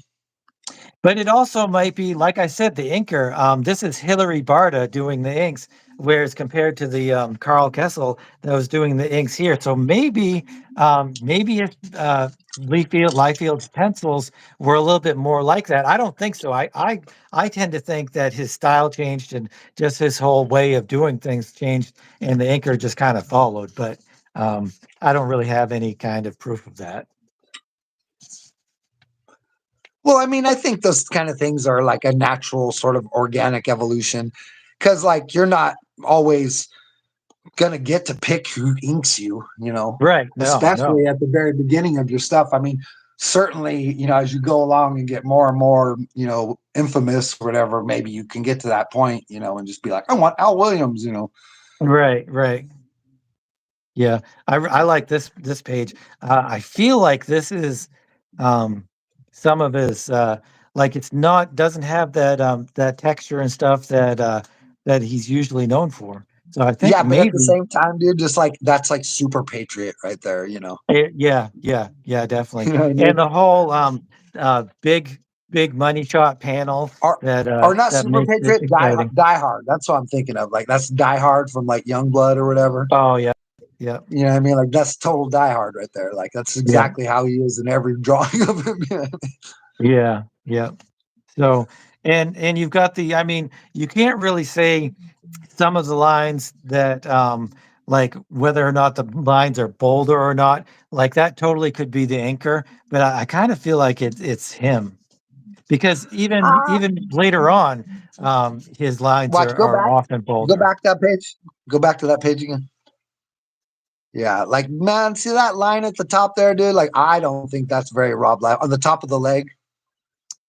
But it also might be, like I said, the inker. This is Hillary Barta doing the inks, whereas compared to the Carl Kessel that was doing the inks here. So maybe if Liefield's pencils were a little bit more like that. I don't think so. I tend to think that his style changed and just his whole way of doing things changed, and the inker just kind of followed. But I don't really have any kind of proof of that. Well, I mean, I think those kind of things are like a natural sort of organic evolution because, like, you're not always going to get to pick who inks you, you know, Right. No, no. especially at the very beginning of your stuff. I mean, certainly, you know, as you go along and get more and more, you know, infamous or whatever, maybe you can get to that point, you know, and just be like, I want Al Williams, you know. Right, right. Yeah, I like this page. I feel like this is um, some of his like it's not doesn't have that texture and stuff that he's usually known for. So I think Yeah, but at the maybe same time, dude, just like that's like super patriot right there, you know. yeah, yeah, yeah, definitely. You know what I And mean? the whole big money shot panel Or or not that super makes this patriot, exciting. die hard. That's what I'm thinking of. Like that's Die Hard from like Youngblood or whatever. Oh yeah, yeah, You know what I mean? Like that's total Die Hard right there. Like that's yeah, exactly how he is in every drawing of him. yeah, yeah. So and you've got I mean, you can't really say some of the lines that like whether or not the lines are bolder or not, like that totally could be the anchor, but I kind of feel like it's him because Ah, even later on, his lines watch, are often go bolder. back that page. Go back to that page again. Yeah, like man, see that line at the top there, dude? Like I don't think that's very Rob Liefeld on the top of the leg.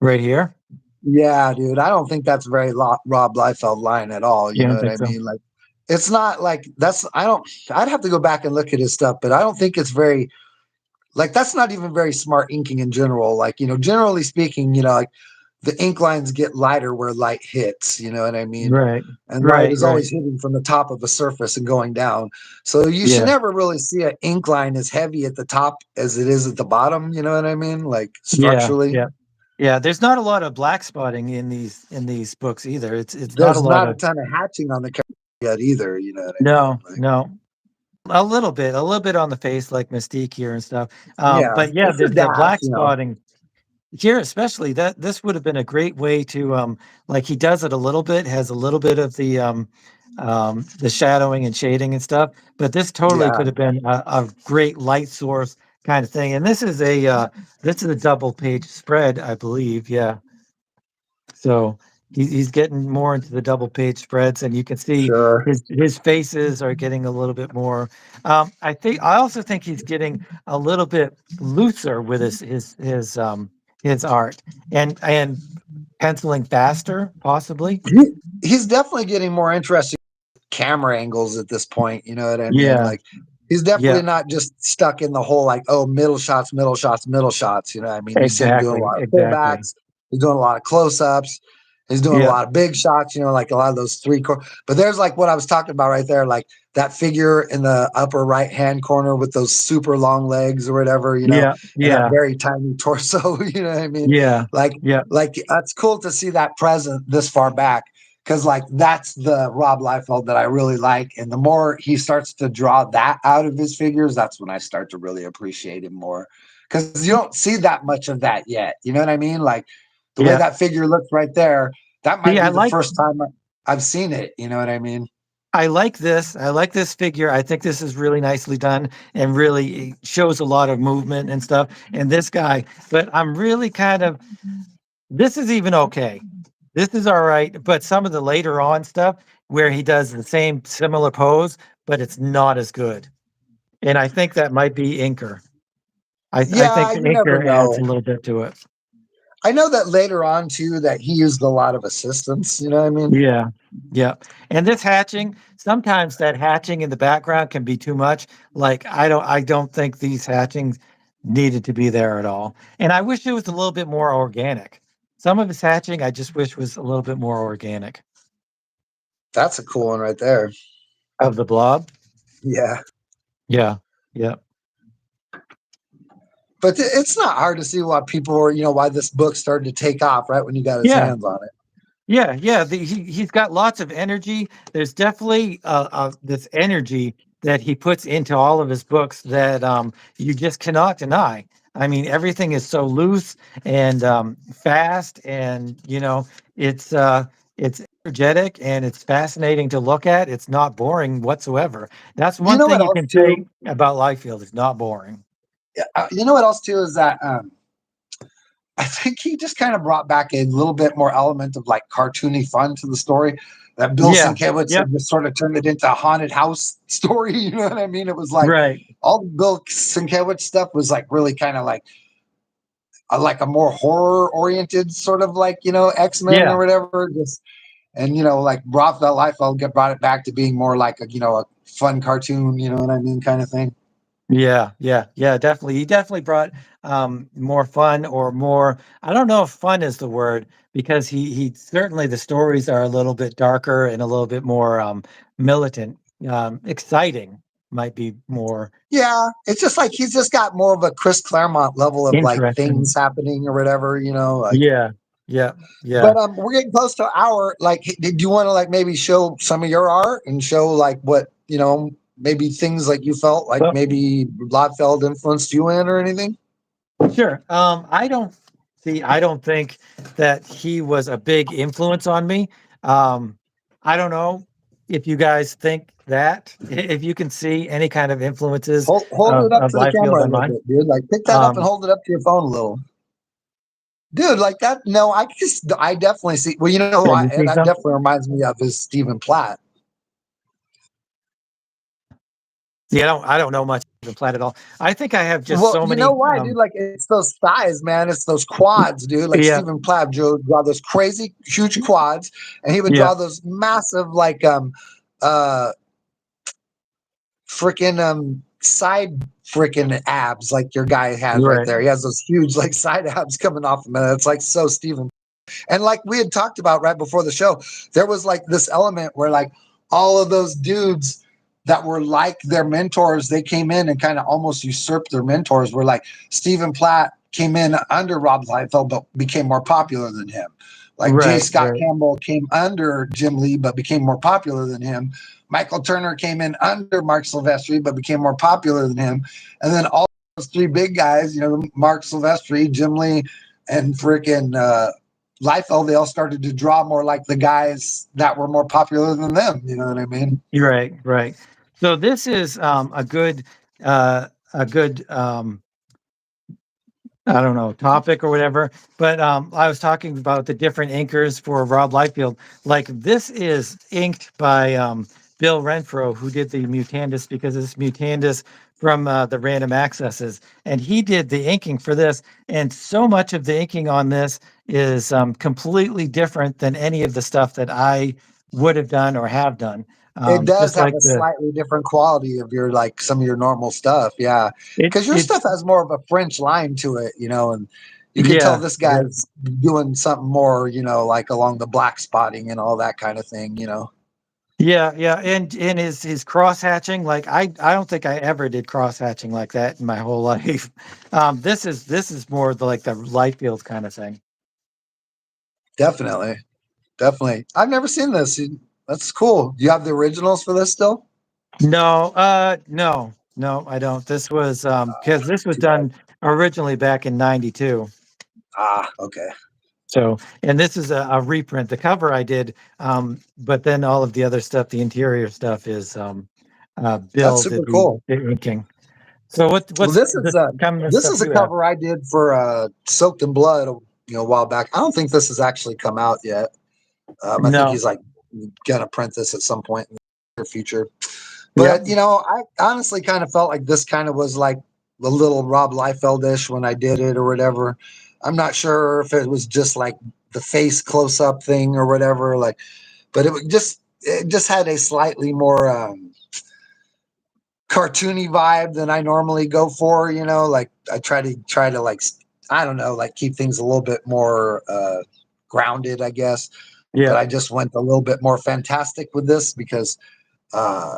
Right here. Yeah, dude, I don't think that's very Rob Liefeld line at all. You You know don't what I think so? mean? Like it's not like that's. I don't. I'd have to go back and look at his stuff, but I don't think it's very like that's not even very smart inking in general. Like generally speaking, like the ink lines get lighter where light hits. You know what I mean? Right. And light Right. is Right. always hitting from the top of a surface and going down. So you should Yeah. never really see an ink line as heavy at the top as it is at the bottom. You know what I mean? Like Yeah. structurally, Yeah. Yeah. There's not a lot of black spotting in these books either. It's not a there's lot not a of. ton of hatching on the character yet either. You know what I mean? No. Like, No. A little bit on the face, like Mystique here and stuff. yeah, But yeah, it's a the dash, black spotting here, especially that this would have been a great way to like he does it a little bit, has a little bit of the shadowing and shading and stuff. But this totally Yeah, could have been a great light source kind of thing. And this is a double page spread, I believe. Yeah. So he's getting more into the double page spreads, and you can see sure. his faces are getting a little bit more. I also think he's getting a little bit looser with his art and penciling faster, possibly. He's definitely getting more interesting camera angles at this point. You know what I mean? Yeah, Like he's yeah, definitely not just stuck in the whole like, oh, middle shots, middle shots, middle shots. You know what I mean? You see him doing a exactly, lot of exactly. pullbacks. He's doing a lot of close ups. He's doing a Yeah, lot of big shots. Like a lot of those But there's like what I was talking about right there, like that figure in the upper right hand corner with those super long legs or whatever. yeah, And that yeah, very tiny torso. You know what I mean? yeah, Like yeah, like that's cool to see that present this far back because like that's the Rob Liefeld that I really like. And the more he starts to draw that out of his figures, that's when I start to really appreciate him more. Because you don't see that much of that yet. You know what I mean? Like the way yeah. that figure looks right there, that See, might be the first time I've seen it. You know what I mean? I like this. I like this figure. I think this is really nicely done and really shows a lot of movement and stuff. And this guy, but I'm really kind of, this is even okay. This is all right. But some of the later on stuff where he does the same similar pose, but it's not as good. And I think that might be Inker. I think Yeah, the you never Inker adds a know. little bit to it. I know that later on too that he used a lot of assistants. You know what I mean? Yeah. Yeah. And this hatching, sometimes that hatching in the background can be too much. Like I don't think these hatchings needed to be there at all. And I wish it was a little bit more organic. Some of his hatching I just wish was a little bit more organic. That's a cool one right there. Of the blob. Yeah. Yeah. Yeah. But it's not hard to see why people were, why this book started to take off right when you got his Yeah. hands on it. Yeah, yeah. He's got lots of energy. There's definitely this energy that he puts into all of his books that you just cannot deny. I mean, everything is so loose and fast, and it's energetic and it's fascinating to look at. It's not boring whatsoever. That's You one know thing what you else can say too? about Liefeld. It's not boring. You know what else too is that I think he just kind of brought back a little bit more element of like cartoony fun to the story. That Bill Yeah. Sienkiewicz Yep. had just sort of turned it into a haunted house story. You know what I mean? It was like Right. all the Bill Sienkiewicz stuff was like really kind of like a more horror oriented sort of like X-Men or Yeah. whatever. Just and like Raphael Liefeld brought it back to being more like a fun cartoon. You know what I mean, kind of thing. Yeah, yeah, yeah, definitely. He definitely brought more fun or more. I don't know if fun is the word because he certainly the stories are a little bit darker and a little bit more militant. Exciting might be more Yeah, it's just like he's just got more of a Chris Claremont level of like interesting. things happening or whatever, like. Yeah, yeah, But yeah. we're getting close to an hour. Like, did you want to like maybe show some of your art and show like what maybe things like you felt like Well, maybe Lodfeld influenced you in or anything? sure. I don't think that he was a big influence on me. Um, I don't know if you guys think that, if you can see any kind of influences Hold it up of to the Liefeld camera a on little mine. bit, dude. Like, pick that up and Um, hold it up to your phone a little, dude. Like that. No, I definitely see. Well, yeah, what? you see That some? definitely reminds me of his Stephen Platt. See, I don't know much of Platt at all. I think I have just Well, so you know many. why, dude? Like it's those thighs, man. It's those quads, dude. Like Yeah, Stephen Platt would draw those crazy huge quads, and he would yeah, draw those massive like uh freaking side freaking abs like your guy has right right, there. He has those huge like side abs coming off him. And it's like so Stephen. And like we had talked about right before the show, there was like this element where like all of those dudes that were like their mentors, they came in and kind of almost usurped their mentors. Where like Stephen Platt came in under Rob Liefeld, but became more popular than him. Like J. right, Scott right. Campbell came under Jim Lee, but became more popular than him. Michael Turner came in under Mark Silvestri, but became more popular than him. And then all those three big guys, you know, Mark Silvestri, Jim Lee, and freaking Liefeld, they all started to draw more like the guys that were more popular than them. You know what I mean? You're right, right. So this is a good I don't know, topic or whatever. But I was talking about the different inkers for Rob Liefeld. Like this is inked by Bill Renfro, who did the Mutandis, because it's Mutandis from the Random Accesses, and he did the inking for this. And so much of the inking on this is completely different than any of the stuff that I would have done or have done. It does Just have like a the slightly different quality of your like some of your normal stuff, yeah. Because your stuff it's has more of a French line to it, you know, and you can tell yeah, this yeah. guy's doing something more, you know, like along the black spotting and all that kind of thing, you know. Yeah, yeah, and his cross hatching, like I don't think I ever did cross hatching like that in my whole life. This is more the like the light field kind of thing. Definitely, definitely. I've never seen this. That's cool. Do you have the originals for this still? No, no, no, I don't. This was because this was Too bad. done originally back in '92. Ah, okay. So, and this is a reprint. The cover I did, but then all of the other stuff, the interior stuff, is That's Bill super did cool. the inking. So Well, what's the kind of this stuff is a you have? cover I did for Soaked in Blood, you know, a while back. I don't think this has actually come out yet. I think No, he's like gonna print this at some point in the near future. yeah, But you know, I honestly kind of felt like this kind of was like a little Rob Liefeld-ish when I did it or whatever. I'm not sure if it was just like the face close up thing or whatever. Like, but it just had a slightly more cartoony vibe than I normally go for. You know, like I try to like I don't know, like keep things a little bit more grounded, I guess. But yeah. I just went a little bit more fantastic with this because uh,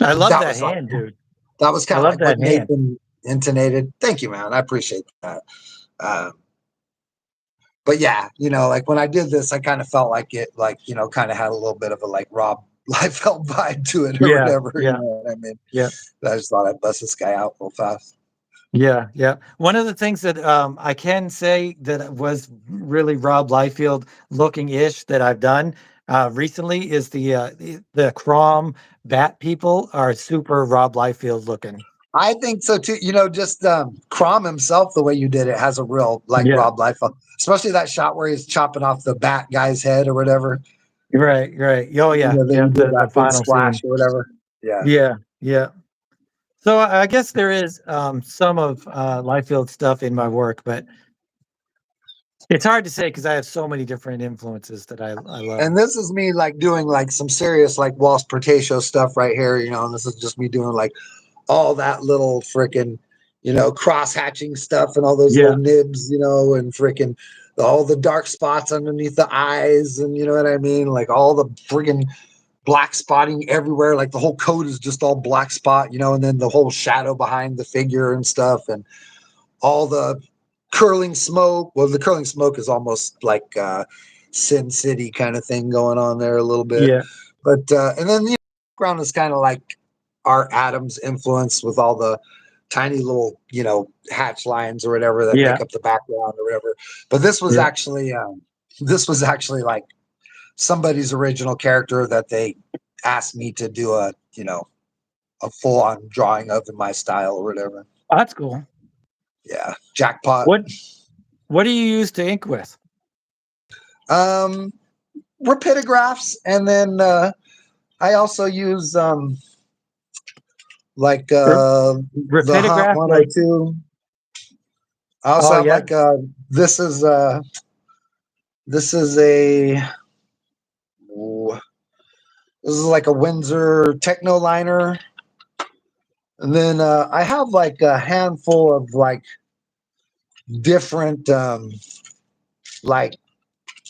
I love that that was like hand, dude. that was I kind of love like what that hand. Nathan intonated. Thank you, man. I appreciate that. Uh, but yeah, you know, like when I did this, I kind of felt like it, like you know, kind of had a little bit of a like Rob Liefeld vibe to it or Yeah, whatever. You yeah, know what I mean? yeah, I just thought I'd bust this guy out real fast. yeah, yeah. One of the things that I can say that was really Rob Liefeld looking ish that I've done recently is the Crom bat people are super Rob Liefeld looking. I think so too. You know, just Crom himself, the way you did it has a real like Yeah, Rob Liefeld, especially that shot where he's chopping off the bat guy's head or whatever. right, right. Oh You yeah, know, that yeah. you did The that big final splash scene. or whatever. Yeah. Yeah, yeah. So I guess there is some of Liefeld stuff in my work, but it's hard to say because I have so many different influences that I love. And this is me like doing like some serious like Waltz Portatio stuff right here, you know, and this is just me doing like all that little freaking, you know, cross hatching stuff and all those little Yeah, nibs, you know, and freaking all the dark spots underneath the eyes, and you know what I mean? Like all the freaking black spotting everywhere. Like the whole coat is just all black spot, you know, and then the whole shadow behind the figure and stuff, and all the curling smoke. Well, the curling smoke is almost like Sin City kind of thing going on there a little bit. yeah, But and then the background is kind of like Art Adams influence with all the tiny little, you know, hatch lines or whatever that yeah, make up the background or whatever. But yeah. this was actually like somebody's original character that they asked me to do a, you know, a full on drawing of in my style or whatever. That's cool. Yeah, jackpot. What what do you use to ink with? Um, Rapidographs, and then I also use like R- the Hunt Rapidograph, like 102. I also oh have yeah, like this is this is a ooh, this is like a Windsor Techno liner, and then I have like a handful of like different like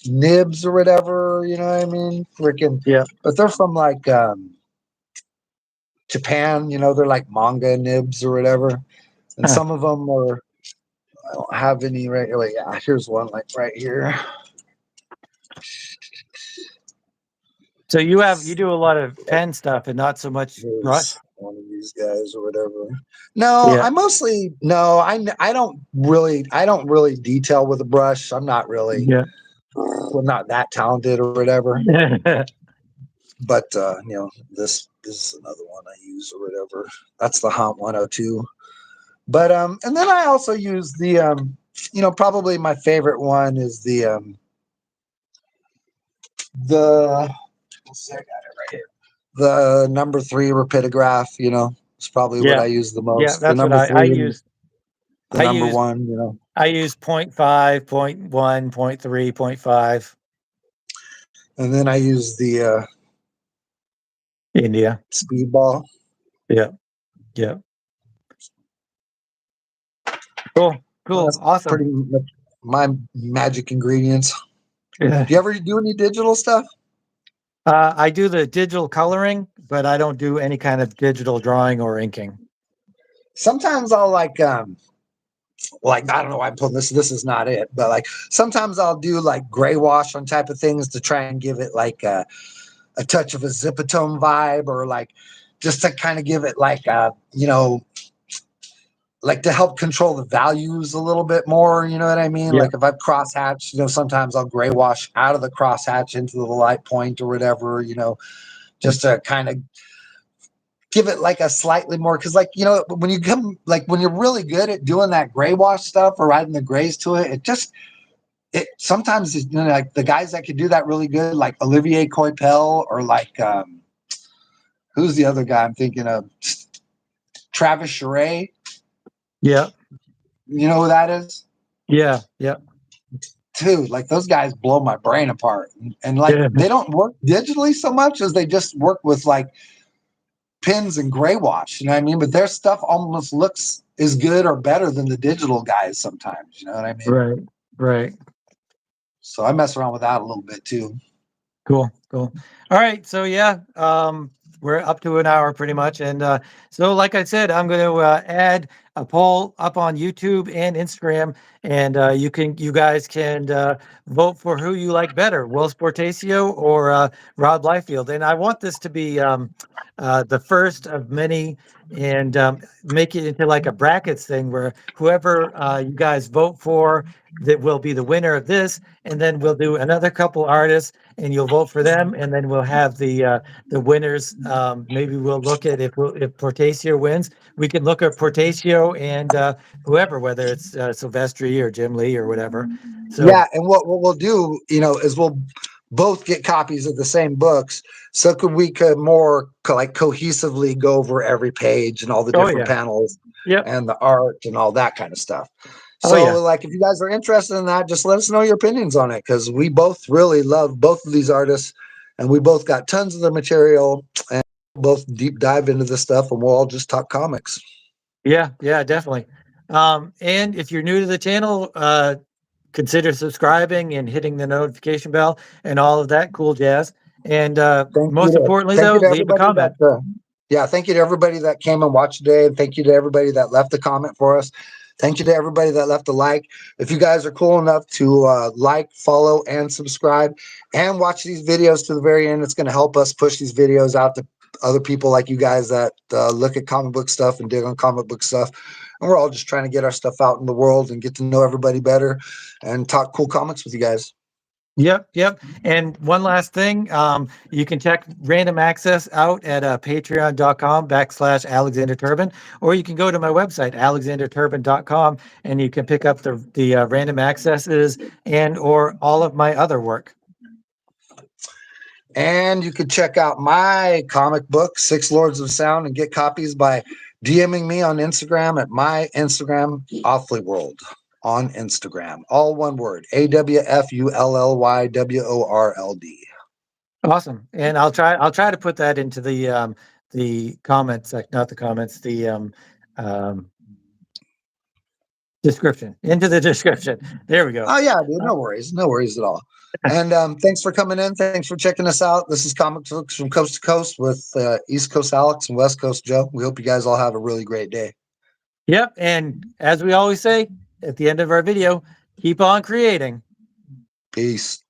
nibs or whatever, you know what I mean? Freaking, yeah. but they're from like Japan, you know, they're like manga nibs or whatever. And Huh. some of them are, I don't have any right. Like, yeah, here's one like right here. So you do a lot of pen stuff and not so much Here's brush. one of these guys or whatever. No, Yeah, I mostly no. I don't really detail with a brush. I'm not really yeah. well, not that talented or whatever. But you know, this is another one I use or whatever. That's the Hunt 102. But and then I also use the you know, probably my favorite one is the let's see, I got it right here. The number 3 rapidograph, you know, it's probably what Yeah, I use the yeah. most. The That's what number I 3 and use. the I number use 1, you know. I use point 0.5, point 0.1, point 0.3, point 0.5. And then I use the India. speedball. Yeah, yeah. Cool, cool, That's awesome. pretty much my magic ingredients. Yeah. Do you ever do any digital stuff? I do the digital coloring, but I don't do any kind of digital drawing or inking. Sometimes I'll like I don't know why I'm putting this. This is not it, but like sometimes I'll do like gray wash on type of things to try and give it like a touch of a zipatone vibe, or like just to kind of give it like you know, like to help control the values a little bit more. You know what I mean? Yeah, Like if I've crosshatched, you know, sometimes I'll gray wash out of the crosshatch into the light point or whatever. You know, just to kind of give it like a slightly more, because like you know when you come like when you're really good at doing that gray wash stuff or adding the grays to it, it just it sometimes you know, like the guys that can do that really good, like Olivier Coipel or like who's the other guy I'm thinking of, Travis Charest. yeah, You know who that is? yeah, yeah, Dude, like those guys blow my brain apart, and like yeah. they don't work digitally so much as they just work with like pins and gray wash. You know what I mean? But their stuff almost looks as good or better than the digital guys sometimes. You know what I mean? Right, right. So I mess around with that a little bit too. Cool, cool. All right, so yeah, we're up to an hour pretty much, and so like I said, I'm going to add a poll up on YouTube and Instagram, and you guys can vote for who you like better, Will Sportacio or Rob Liefeld, and I want this to be the first of many, and make it into like a brackets thing where whoever you guys vote for that will be the winner of this, and then we'll do another couple artists and you'll vote for them, and then we'll have the winners. Maybe we'll look at if Portacio wins, we can look at Portacio and whoever, whether it's Silvestri or Jim Lee or whatever. So, Yeah, and what we'll do, you know, is we'll both get copies of the same books, so we could more like cohesively go over every page and all the oh different yeah, panels yep, and the art and all that kind of stuff. oh So, yeah, like, if you guys are interested in that, just let us know your opinions on it, because we both really love both of these artists, and we both got tons of the material, and both deep dive into this stuff, and we'll all just talk comics. yeah, yeah, definitely. And if you're new to the channel, consider subscribing and hitting the notification bell and all of that cool jazz. And most importantly, Thank you though, to leave a everybody comment. yeah, thank you to everybody that came and watched today, and thank you to everybody that left a comment for us. Thank you to everybody that left a like. If you guys are cool enough to like, follow, and subscribe, and watch these videos to the very end, it's going to help us push these videos out to other people like you guys that look at comic book stuff and dig on comic book stuff. And we're all just trying to get our stuff out in the world and get to know everybody better and talk cool comics with you guys. Yep, yep. And one last thing, you can check Random Access out at patreon.com/Alexander Turbin, or you can go to my website, alexanderturbin.com, and you can pick up the Random Accesses and or all of my other work. And you could check out my comic book, Six Lords of Sound, and get copies by DMing me on Instagram at my Instagram, Awfully World, on Instagram. All one word, AWFULLYWORLD. Awesome. And I'll try to put that into the comments, not the comments, the um description, into the description. There we go. Oh yeah, dude, no worries at all. And thanks for coming in. Thanks for checking us out. This is Comic Books from Coast to Coast with East Coast Alex and West Coast Joe. We hope you guys all have a really great day. Yep. And as we always say at the end of our video, keep on creating. Peace.